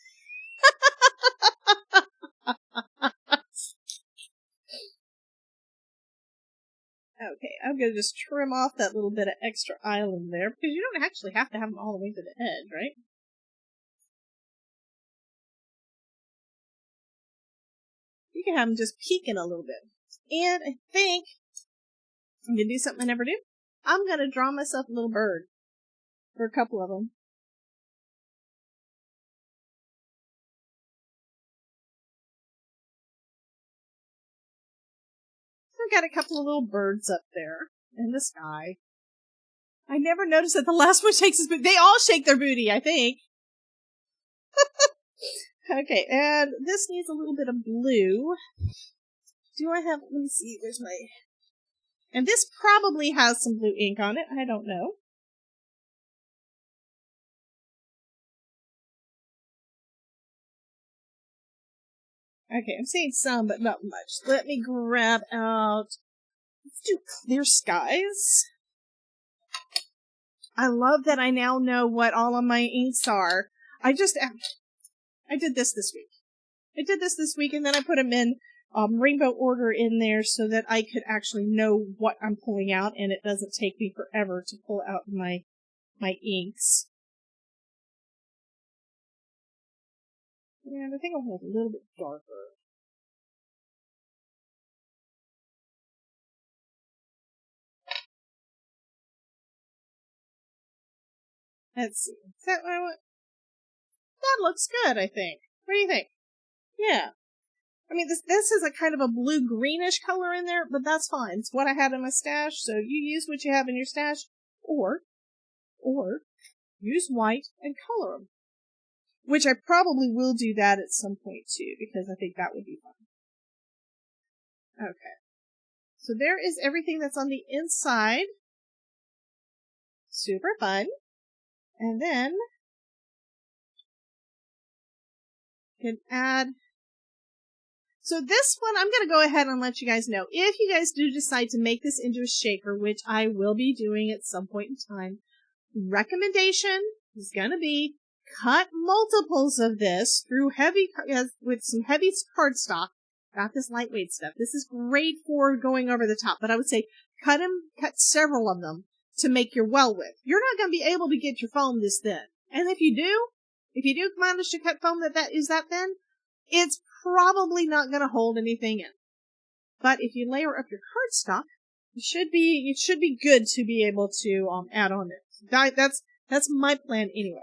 Okay, I'm going to just trim off that little bit of extra island there, because you don't actually have to have them all the way to the edge, right? You can have them just peeking a little bit. And I think I'm going to do something I never do. I'm going to draw myself a little bird for a couple of them. I've got a couple of little birds up there in the sky. I never noticed that the last one shakes his booty. They all shake their booty, I think. Okay, and this needs a little bit of blue. Do I have... Let me see. There's my... And this probably has some blue ink on it. I don't know. Okay, I'm seeing some, but not much. Let me grab out... Let's do clear skies. I love that I now know what all of my inks are. I did this week. I did this week, and then I put them in rainbow order in there so that I could actually know what I'm pulling out, and it doesn't take me forever to pull out my inks. And I think I'll hold a little bit darker. Let's see. Is that what I want? That looks good, I think. What do you think? Yeah. I mean, this is a kind of a blue-greenish color in there, but that's fine. It's what I had in my stash, so you use what you have in your stash, or use white and color them. Which I probably will do that at some point, too, because I think that would be fun. Okay. So there is everything that's on the inside. Super fun. And then you can add... So this one, I'm going to go ahead and let you guys know. If you guys do decide to make this into a shaker, which I will be doing at some point in time, recommendation is going to be cut multiples of this through with some heavy cardstock. Not this lightweight stuff. This is great for going over the top, but I would say cut several of them to make your well with. You're not going to be able to get your foam this thin. And if you do manage to cut foam that is that thin, it's probably not going to hold anything in. But if you layer up your cardstock, it should be good to be able to add on it. That's my plan anyway.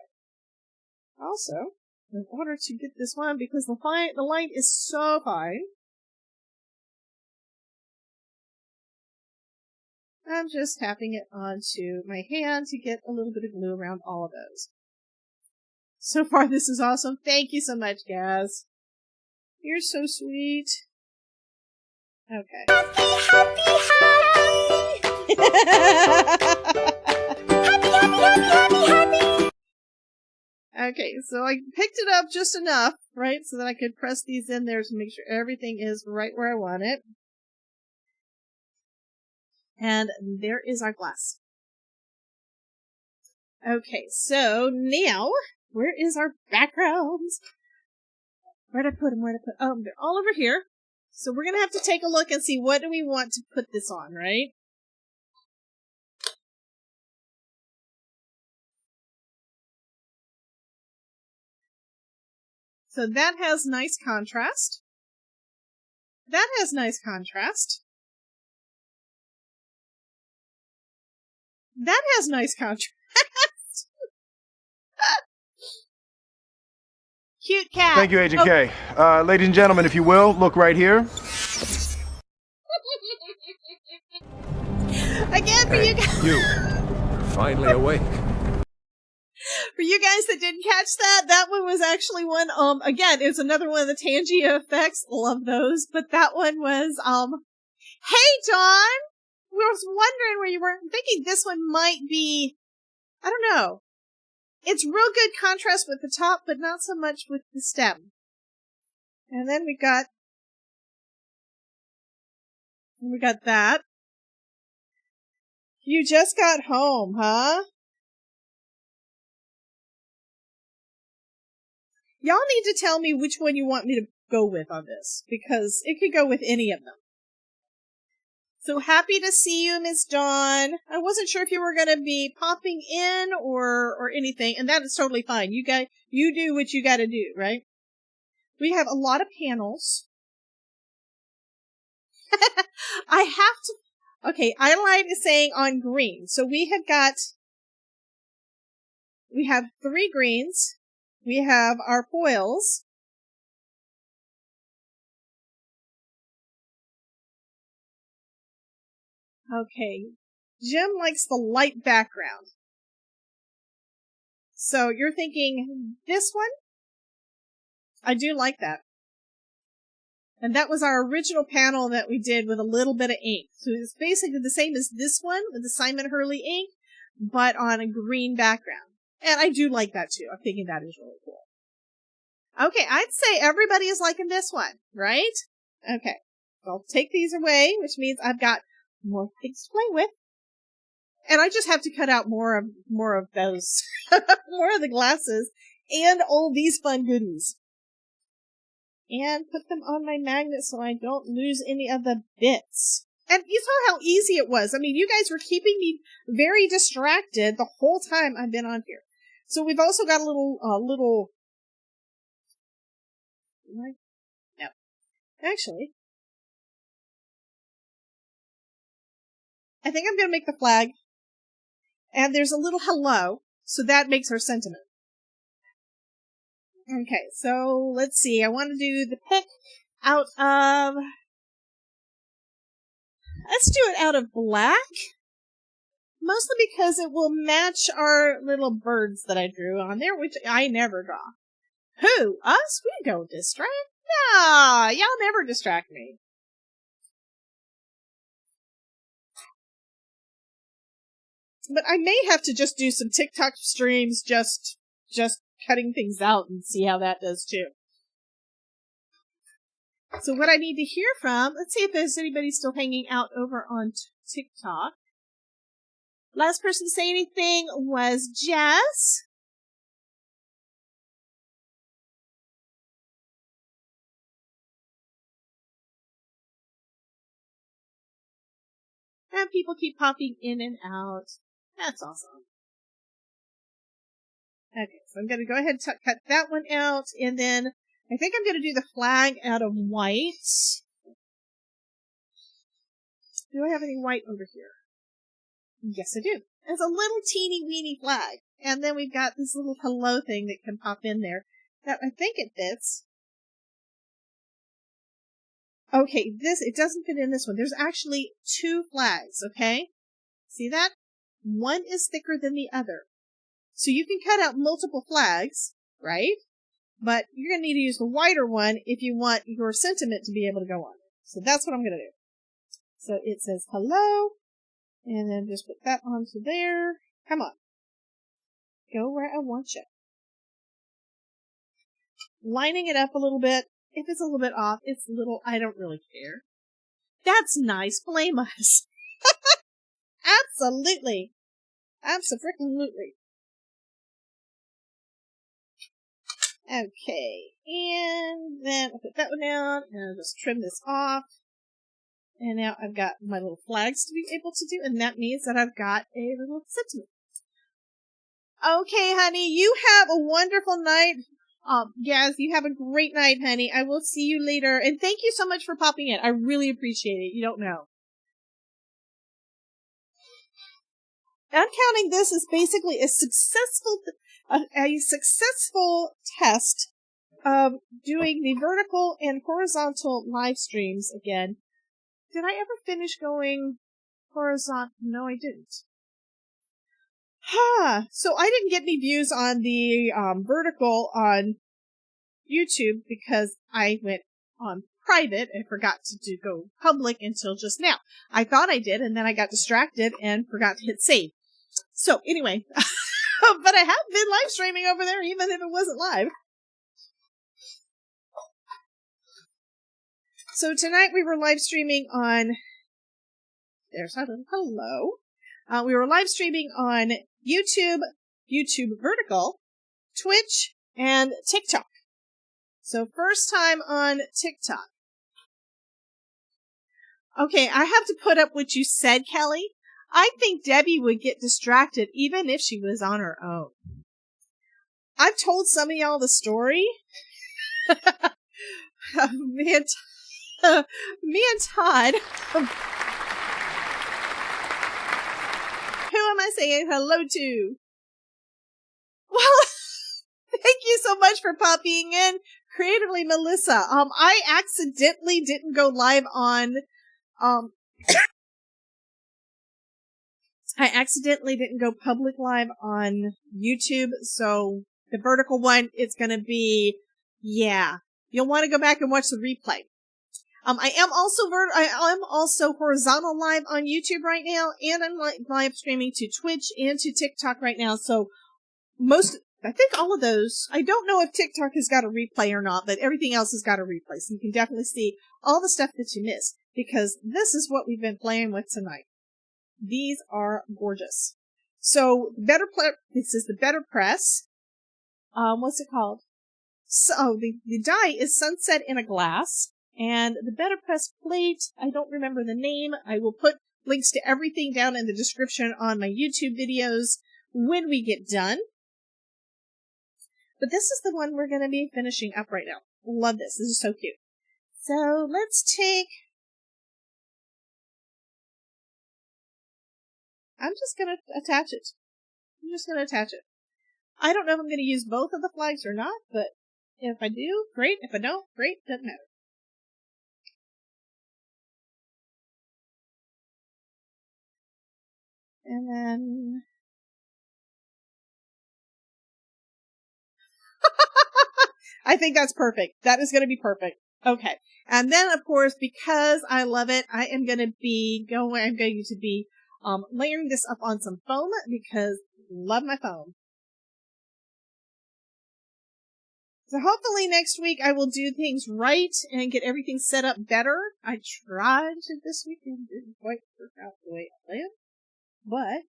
Also, in order to get this one, because the line is so fine, I'm just tapping it onto my hand to get a little bit of glue around all of those. So far, this is awesome. Thank you so much, Gaz. You're so sweet. Okay. Happy, happy. Okay, so I picked it up just enough, right, so that I could press these in there to make sure everything is right where I want it. And there is our glass. Okay, so now, where is our backgrounds? Where'd I put them? Oh, they're all over here. So we're going to have to take a look and see what do we want to put this on, right? So that has nice contrast. That has nice contrast. That has nice contrast. cute cat. Thank you, Agent K. Ladies and gentlemen, if you will, look right here. Again, for you guys. You're finally awake. For you guys that didn't catch that one was actually one, again, it's another one of the Tangia effects. Love those. But that one was, hey, John! We was wondering where you were. I'm thinking this one might be, I don't know. It's real good contrast with the top, but not so much with the stem. And then we got that. You just got home, huh? Y'all need to tell me which one you want me to go with on this, because it could go with any of them. So happy to see you, Miss Dawn. I wasn't sure if you were going to be popping in or anything, and that is totally fine. You do what you got to do, right? We have a lot of panels. I have to. Okay, Eyeline is saying on green. So we have 3 greens. We have our foils. Okay. Jim likes the light background. So you're thinking this one? I do like that. And that was our original panel that we did with a little bit of ink. So it's basically the same as this one with the Simon Hurley ink, but on a green background. And I do like that too. I'm thinking that is really cool. Okay, I'd say everybody is liking this one, right? Okay. I'll take these away, which means I've got more things to play with. And I just have to cut out more of those, more of the glasses and all these fun goodies. And put them on my magnet so I don't lose any of the bits. And you saw how easy it was. I mean, you guys were keeping me very distracted the whole time I've been on here. So we've also got a little, no, actually, I think I'm going to make the flag. And there's a little hello, so that makes our sentiment. Okay, so let's see. I want to do the pick out of... Let's do it out of black. Mostly because it will match our little birds that I drew on there, which I never draw. Who? Us? We don't distract? Nah, y'all never distract me. But I may have to just do some TikTok streams, just cutting things out and see how that does too. So what I need to hear from, let's see if there's anybody still hanging out over on TikTok. Last person to say anything was Jess. And people keep popping in and out. That's awesome. Okay, so I'm going to go ahead and cut that one out, and then I think I'm going to do the flag out of white. Do I have any white over here? Yes, I do. It's a little teeny weeny flag. And then we've got this little hello thing that can pop in there that I think it fits. Okay, it doesn't fit in this one. There's actually 2 flags, okay? See that? One is thicker than the other. So you can cut out multiple flags, right? But you're going to need to use the wider one if you want your sentiment to be able to go on. So that's what I'm going to do. So it says hello, and then just put that onto there. Come on. Go where I want you. Lining it up a little bit. If it's a little bit off, it's a little, I don't really care. That's nice. Blame us. Absolutely. Absolutely. Okay. And then I'll put that one down, and I'll just trim this off. And now I've got my little flags to be able to do, and that means that I've got a little sentiment. Okay, honey, you have a wonderful night. Gaz, you have a great night, honey. I will see you later. And thank you so much for popping in. I really appreciate it. You don't know. I'm counting this as basically a successful test doing the vertical and horizontal live streams again. Did I ever finish going horizontal? No, I didn't. So I didn't get any views on the vertical on YouTube because I went on private and forgot to go public until just now. I thought I did, and then I got distracted and forgot to hit save. So anyway, but I have been live streaming over there even if it wasn't live. So tonight we were live streaming on, there's our little hello. We were live streaming on YouTube, YouTube Vertical, Twitch, and TikTok. So first time on TikTok. Okay, I have to put up what you said, Kelly. I think Debbie would get distracted even if she was on her own. I've told some of y'all the story. Me and Todd. Who am I saying hello to? Well, thank you so much for popping in. Creatively Melissa. I accidentally didn't go live on, I accidentally didn't go public live on YouTube, so the vertical one, it's gonna be, yeah. You'll want to go back and watch the replay. I am also horizontal live on YouTube right now, and I'm live streaming to Twitch and to TikTok right now, so I think all of those, I don't know if TikTok has got a replay or not, but everything else has got a replay, so you can definitely see all the stuff that you missed, because this is what we've been playing with tonight. These are gorgeous. So, this is the Better Press. What's it called? So, the die is Sunset in a Glass, and the Better Press plate, I don't remember the name. I will put links to everything down in the description on my YouTube videos when we get done. But this is the one we're going to be finishing up right now. Love this. This is so cute. So let's take... I'm just going to attach it. I don't know if I'm going to use both of the flags or not, but if I do, great. If I don't, great. Doesn't matter. And then... I think that's perfect. That is going to be perfect. Okay. And then, of course, because I love it, I'm going to be layering this up on some foam because I love my foam. So hopefully next week I will do things right and get everything set up better. I tried to this weekend, didn't quite work out the way I planned, but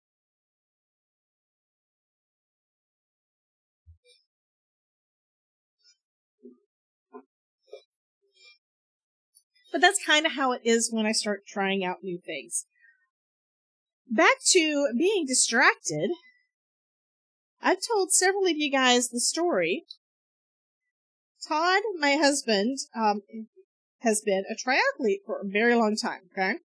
that's kind of how it is when I start trying out new things. Back to being distracted. I've told several of you guys the story. Todd, my husband, has been a triathlete for a very long time, okay?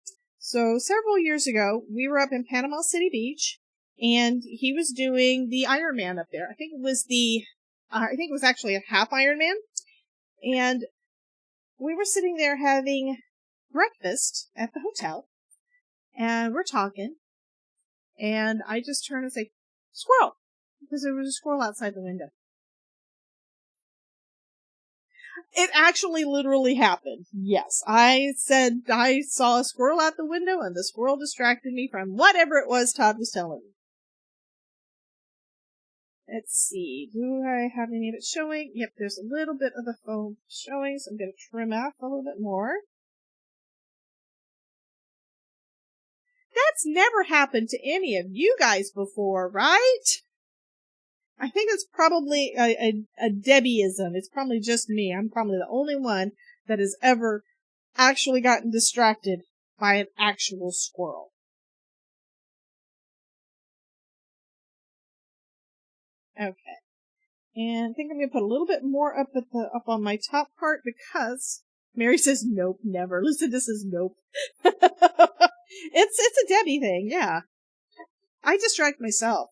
So several years ago, we were up in Panama City Beach, and he was doing the Ironman up there. I think it was actually a half Ironman. And we were sitting there having breakfast at the hotel, and we're talking, and I just turn and say, squirrel, because there was a squirrel outside the window. It actually literally happened. Yes, I said I saw a squirrel out the window, and the squirrel distracted me from whatever it was Todd was telling me. Let's see, do I have any of it showing? Yep, there's a little bit of the foam showing, so I'm going to trim out a little bit more. That's never happened to any of you guys before, right? I think it's probably a Debbieism. It's probably just me. I'm probably the only one that has ever actually gotten distracted by an actual squirrel. Okay. And I think I'm going to put a little bit more up on my top part because Mary says, nope, never. Lucinda says, nope. It's a Debbie thing, yeah. I distract myself.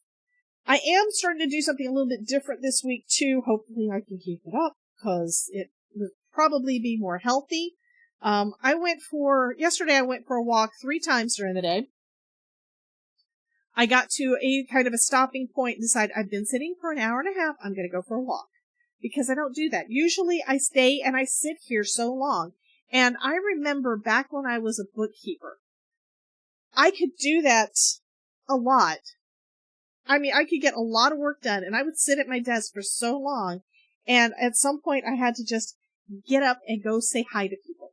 I am starting to do something a little bit different this week too. Hopefully I can keep it up. because it would probably be more healthy. Yesterday I went for a walk 3 times during the day. I got to a kind of a stopping point and decided I've been sitting for an hour and a half. I'm going to go for a walk because I don't do that. Usually I stay and I sit here so long. And I remember back when I was a bookkeeper, I could do that a lot. I mean, I could get a lot of work done and I would sit at my desk for so long. And at some point I had to just get up and go say hi to people.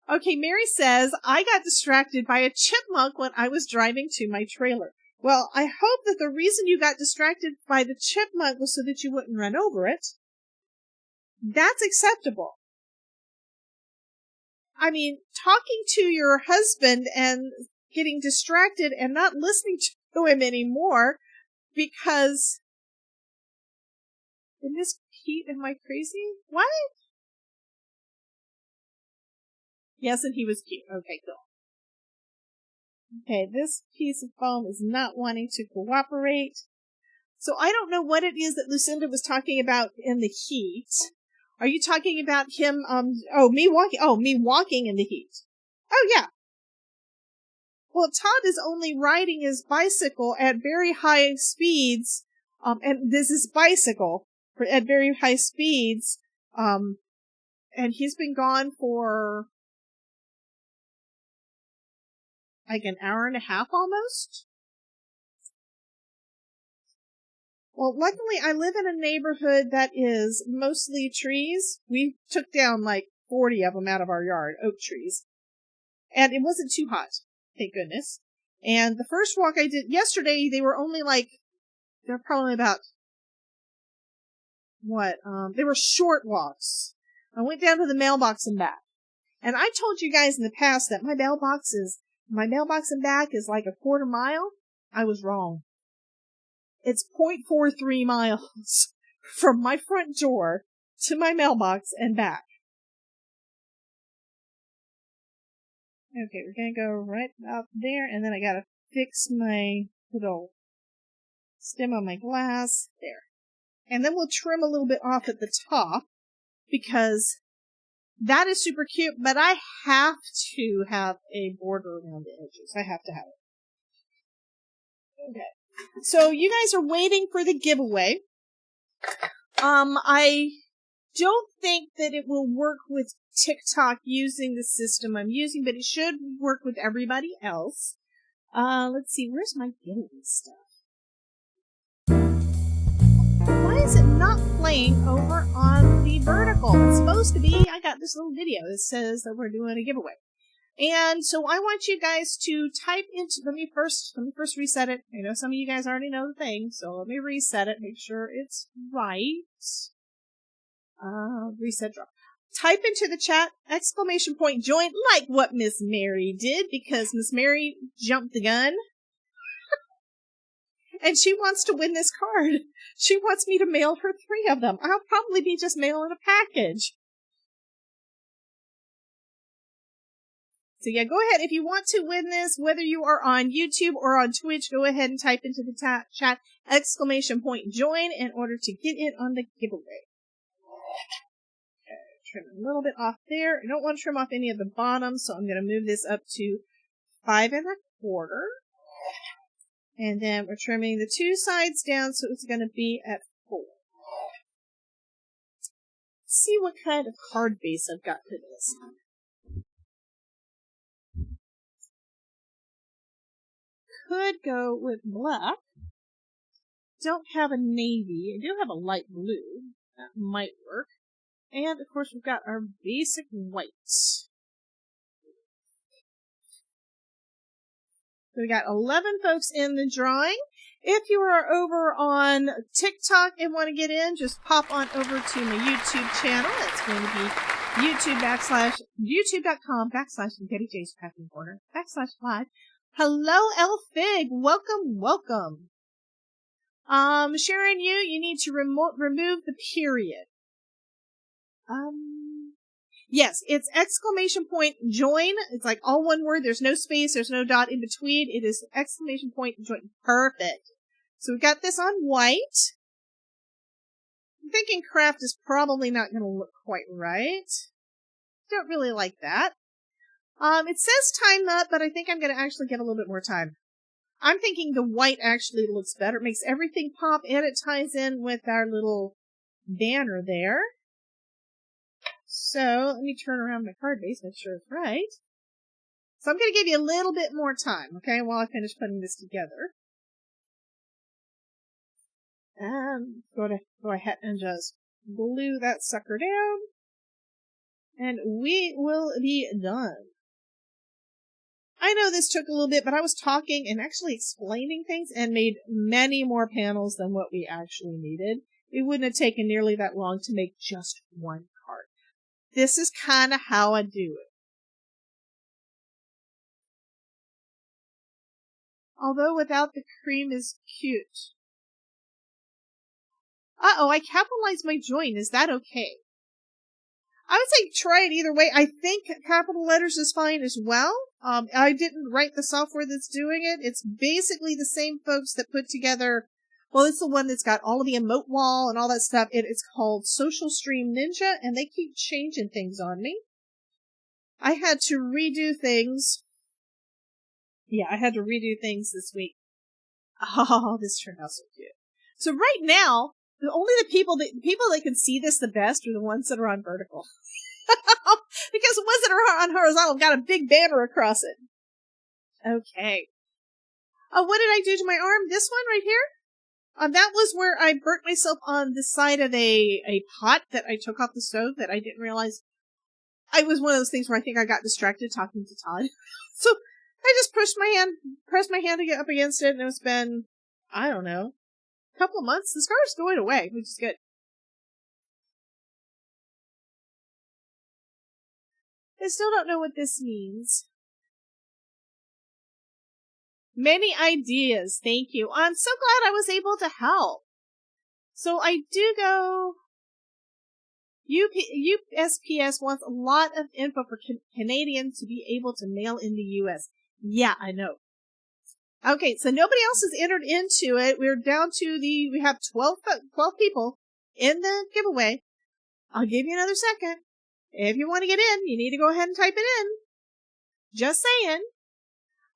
Okay, Mary says, I got distracted by a chipmunk when I was driving to my trailer. Well, I hope that the reason you got distracted by the chipmunk was so that you wouldn't run over it. That's acceptable. I mean, talking to your husband and getting distracted and not listening to him anymore because... Miss Pete, am I crazy? What? Yes, and he was cute. Okay, cool. Okay, this piece of foam is not wanting to cooperate. So I don't know what it is that Lucinda was talking about in the heat. Are you talking about him, me walking in the heat? Oh, yeah. Well, Todd is only riding his bicycle at very high speeds, and this is bicycle at very high speeds, and he's been gone for like an hour and a half almost. Well, luckily I live in a neighborhood that is mostly trees. We took down like 40 of them out of our yard, oak trees. And it wasn't too hot, thank goodness. And the first walk I did yesterday, they're probably about, they were short walks. I went down to the mailbox and back. And I told you guys in the past that my mailbox and back is like a quarter mile. I was wrong. It's 0.43 miles from my front door to my mailbox and back. Okay, we're gonna go right out there, and then I gotta fix my little stem on my glass. There. And then we'll trim a little bit off at the top, because that is super cute, but I have to have a border around the edges. I have to have it. Okay. So you guys are waiting for the giveaway. I don't think that it will work with TikTok using the system I'm using, but it should work with everybody else. Let's see, where's my giveaway stuff? Why is it not playing over on the vertical? It's supposed to be. I got this little video that says that we're doing a giveaway. And so I want you guys to type into, let me first reset it. I know some of you guys already know the thing, so let me reset it, make sure it's right. Reset drop. Type into the chat, ! Join, like what Miss Mary did, because Miss Mary jumped the gun. And she wants to win this card. She wants me to mail her 3 of them. I'll probably be just mailing a package. So yeah, go ahead. If you want to win this, whether you are on YouTube or on Twitch, go ahead and type into the chat, ! Join in order to get in on the giveaway. Okay, trim a little bit off there. I don't want to trim off any of the bottom, so I'm going to move this up to 5 1/4. And then we're trimming the 2 sides down, so it's going to be at 4. Let's see what kind of card base I've got for this. Could go with black. Don't have a navy. I do have a light blue. That might work. And, of course, we've got our basic whites. So we got 11 folks in the drawing. If you are over on TikTok and want to get in, just pop on over to my YouTube channel. It's going to be youtube.com/KettyJ's Crafting Corner /live. Hello, Elfig. Welcome. Sharon, you need to remove the period. Yes, it's ! Join. It's like all one word. There's no space. There's no dot in between. It is ! Join. Perfect. So we've got this on white. I'm thinking craft is probably not going to look quite right. Don't really like that. It says time up, but I think I'm going to actually get a little bit more time. I'm thinking the white actually looks better. It makes everything pop, and it ties in with our little banner there. So, let me turn around my card base, make sure it's right. So I'm going to give you a little bit more time, okay, while I finish putting this together. And go ahead and just glue that sucker down. And we will be done. I know this took a little bit, but I was talking and actually explaining things and made many more panels than what we actually needed. It wouldn't have taken nearly that long to make just one card. This is kind of how I do it. Although without the cream is cute. Uh-oh, I capitalized my join. Is that okay? I would say try it either way. I think capital letters is fine as well. I didn't write the software that's doing it. It's basically the same folks that put together, well, it's the one that's got all of the emote wall and all that stuff. It's called Social Stream Ninja, and they keep changing things on me. I had to redo things. Yeah, I had to redo things this week. Oh, this turned out so cute. So right now, the people that can see this the best are the ones that are on vertical. Because the ones that are on horizontal have got a big banner across it. Okay. Oh, what did I do to my arm? This one right here? That was where I burnt myself on the side of a pot that I took off the stove that I didn't realize. I was one of those things where I think I got distracted talking to Todd. So I just pressed my hand to get up against it, and it's been, I don't know, a couple of months. The scar's going away, which is good. I still don't know what this means. Many ideas, thank you. I'm so glad I was able to help. So I do go, USPS wants a lot of info for Canadians to be able to mail in the U.S. Yeah, I know. Okay, so nobody else has entered into it. We're down to we have 12 people in the giveaway. I'll give you another second. If you want to get in, you need to go ahead and type it in. Just saying.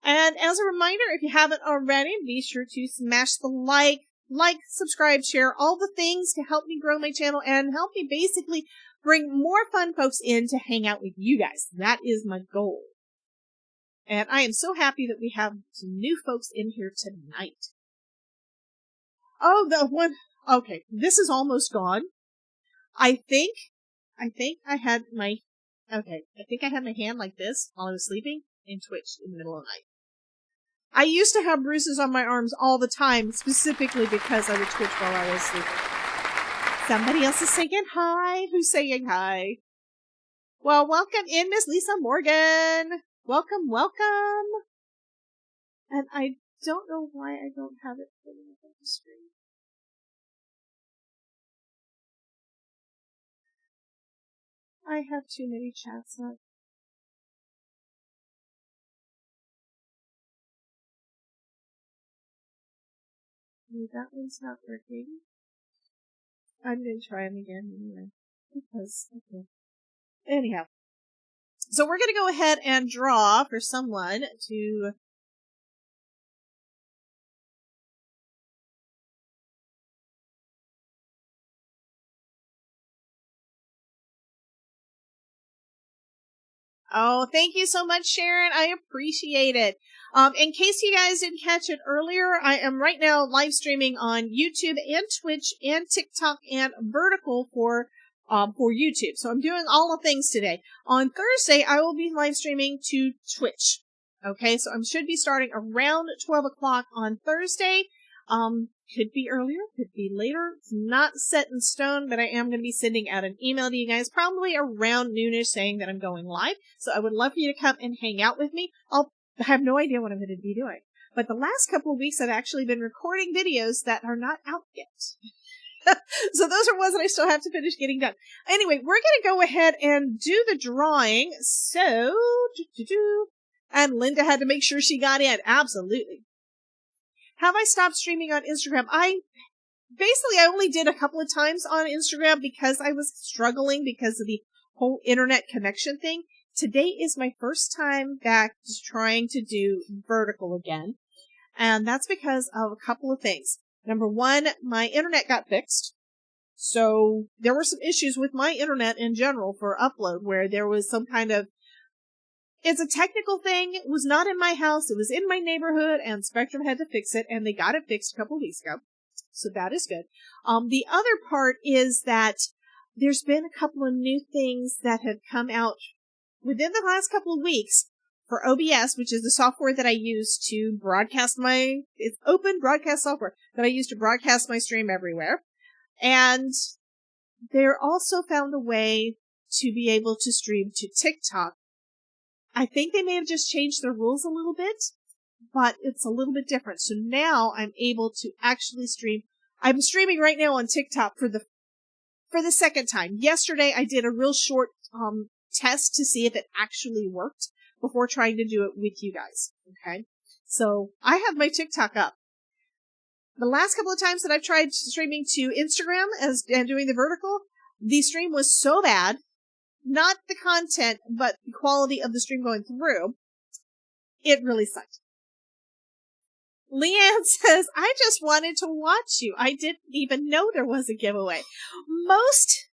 And as a reminder, if you haven't already, be sure to smash the like, subscribe, share, all the things to help me grow my channel and help me basically bring more fun folks in to hang out with you guys. That is my goal. And I am so happy that we have some new folks in here tonight. Oh, the one. Okay, this is almost gone. I think I had my hand like this while I was sleeping and twitched in the middle of the night. I used to have bruises on my arms all the time, specifically because I would twitch while I was sleeping. Somebody else is saying hi. Who's saying hi? Well, welcome in, Miss Lisa Morgan. Welcome, welcome. And I don't know why I don't have it putting up on the screen. I have too many chats up. That one's not working. I'm going to try them again anyway. Because, okay. Anyhow. So we're going to go ahead and draw for someone to... Oh, thank you so much, Sharon. I appreciate it. In case you guys didn't catch it earlier, I am right now live streaming on YouTube and Twitch and TikTok and Vertical for YouTube. So I'm doing all the things today. On Thursday, I will be live streaming to Twitch. Okay, so I should be starting around 12 o'clock on Thursday. Could be earlier, could be later. It's not set in stone, but I am going to be sending out an email to you guys probably around noonish saying that I'm going live. So I would love for you to come and hang out with me. I have no idea what I'm going to be doing. But the last couple of weeks I've actually been recording videos that are not out yet. So those are ones that I still have to finish getting done. Anyway, we're going to go ahead and do the drawing. So, and Linda had to make sure she got in. Absolutely. Have I stopped streaming on Instagram? I only did a couple of times on Instagram because I was struggling because of the whole internet connection thing. Today is my first time back just trying to do vertical again. And that's because of a couple of things. Number one, my internet got fixed. So there were some issues with my internet in general for upload where there was some kind of, it's a technical thing. It was not in my house. It was in my neighborhood and Spectrum had to fix it and they got it fixed a couple of weeks ago. So that is good. The other part is that there's been a couple of new things that have come out within the last couple of weeks for OBS, which is the software that I use to broadcast it's open broadcast software that I use to broadcast my stream everywhere. And they're also found a way to be able to stream to TikTok. I think they may have just changed their rules a little bit, but it's a little bit different. So now I'm able to actually stream. I'm streaming right now on TikTok for the second time. Yesterday I did a real short, test to see if it actually worked before trying to do it with you guys. Okay. So I have my TikTok up. The last couple of times that I've tried streaming to Instagram and doing the vertical, the stream was so bad, not the content, but the quality of the stream going through. It really sucked. Leanne says, I just wanted to watch you. I didn't even know there was a giveaway. Most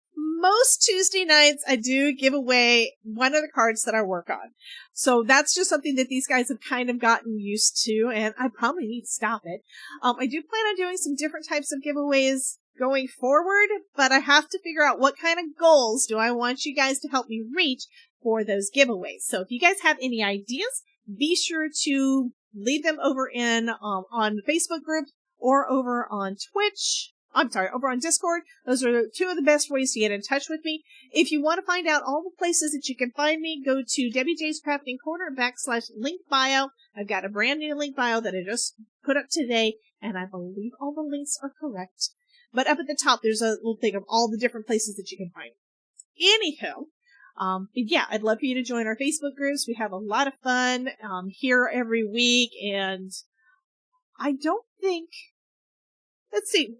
Tuesday nights I do give away one of the cards that I work on. So that's just something that these guys have kind of gotten used to, and I probably need to stop it. I do plan on doing some different types of giveaways going forward, but I have to figure out what kind of goals do I want you guys to help me reach for those giveaways. So if you guys have any ideas, be sure to leave them over on the Facebook group or over on Twitch. Over on Discord. Those are two of the best ways to get in touch with me. If you want to find out all the places that you can find me, go to Debbie J's Crafting Corner /link bio. I've got a brand new link bio that I just put up today, and I believe all the links are correct. But up at the top, there's a little thing of all the different places that you can find me. Anywho, yeah, I'd love for you to join our Facebook groups. We have a lot of fun here every week, and I don't think, let's see,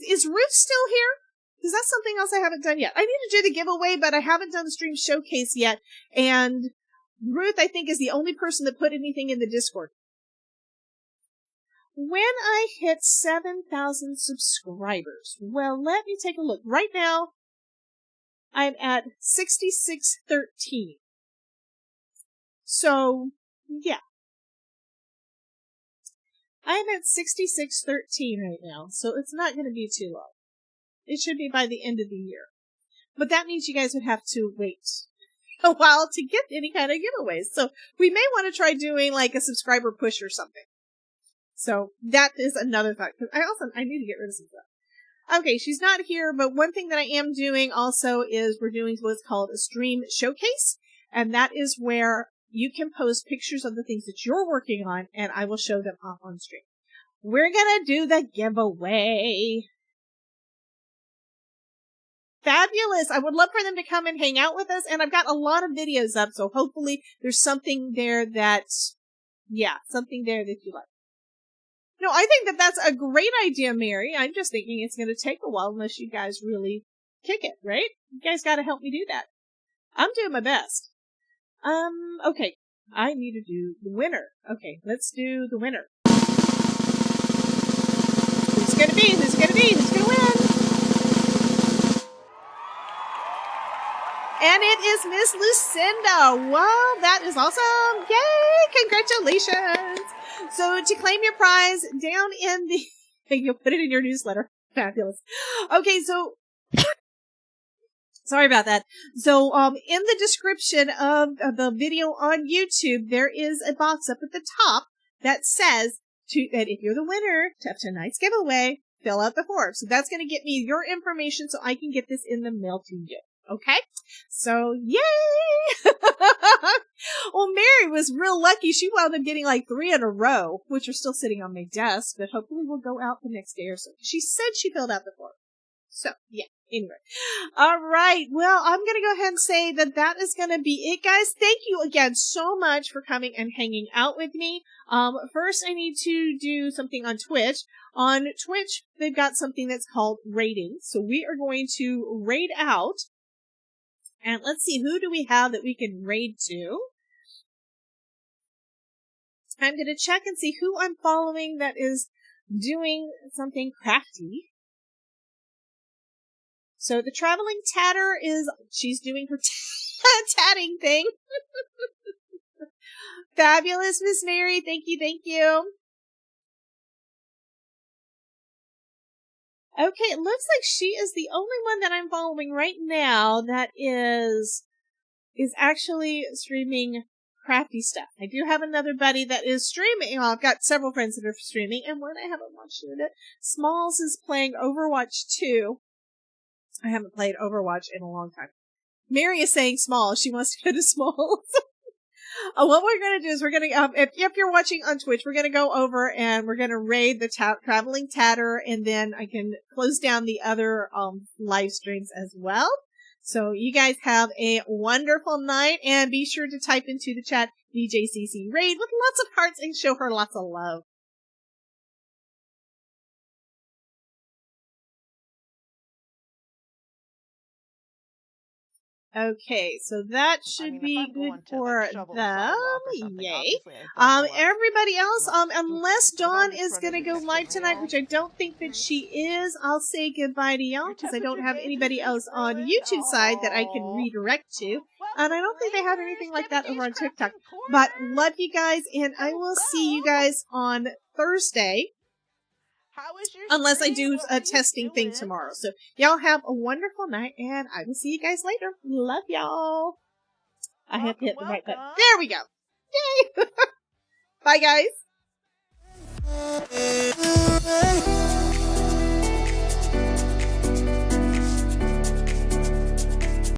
is Ruth still here? Because that's something else I haven't done yet. I need to do the giveaway, but I haven't done the stream showcase yet. And Ruth, I think, is the only person that put anything in the Discord. When I hit 7,000 subscribers, well, let me take a look. Right now, I'm at 6613. So, yeah. I'm at 6613 right now, so it's not going to be too long. It should be by the end of the year. But that means you guys would have to wait a while to get any kind of giveaways. So we may want to try doing like a subscriber push or something. So that is another thought. Cause I need to get rid of some stuff. Okay, she's not here, but one thing that I am doing also is we're doing what's called a stream showcase. And that is where you can post pictures of the things that you're working on, and I will show them off on stream. We're gonna do the giveaway. Fabulous. I would love for them to come and hang out with us, and I've got a lot of videos up, so hopefully there's something there something there that you like. No, I think that that's a great idea, Mary. I'm just thinking it's going to take a while unless you guys really kick it, right? You guys got to help me do that. I'm doing my best. Okay. I need to do the winner. Okay, let's do the winner. Who's gonna be? Who's gonna be? Who's gonna win? And it is Miss Lucinda. Wow, that is awesome. Yay! Congratulations. So to claim your prize, down in the... You'll put it in your newsletter. Fabulous. Okay, so... Sorry about that. So, in the description of the video on YouTube, there is a box up at the top that says that if you're the winner of tonight's giveaway, fill out the form. So that's going to get me your information so I can get this in the mail to you. Okay? So, yay! Well, Mary was real lucky. She wound up getting like 3 in a row, which are still sitting on my desk, but hopefully will go out the next day or so. She said she filled out the form. So, yeah. Anyway. All right. Well, I'm going to go ahead and say that is going to be it, guys. Thank you again so much for coming and hanging out with me. First I need to do something on Twitch. On Twitch, they've got something that's called raiding. So we are going to raid out. And let's see, who do we have that we can raid to? I'm going to check and see who I'm following that is doing something crafty. So the traveling tatter she's doing her tatting thing. Fabulous, Miss Mary. Thank you, thank you. Okay, it looks like she is the only one that I'm following right now that is actually streaming crafty stuff. I do have another buddy that is streaming. Well, I've got several friends that are streaming, and one I haven't watched it. Smalls is playing Overwatch 2. I haven't played Overwatch in a long time. Mary is saying Smalls. She wants to go to Smalls. What we're going to do is we're going to, if you're watching on Twitch, we're going to go over and we're going to raid the Traveling Tatter, and then I can close down the other live streams as well. So you guys have a wonderful night, and be sure to type into the chat DJCC raid with lots of hearts and show her lots of love. Okay, so that should be good for them. Yay. Everybody else, unless Dawn is going to go live tonight, which I don't think that she is, I'll say goodbye to y'all because I don't have anybody else on YouTube side that I can redirect to. And I don't think they have anything like that over on TikTok. But love you guys, and I will see you guys on Thursday. Unless I do a testing thing tomorrow. So y'all have a wonderful night, and I will see you guys later. Love y'all. I have to hit the right button. There we go. Yay! Bye, guys.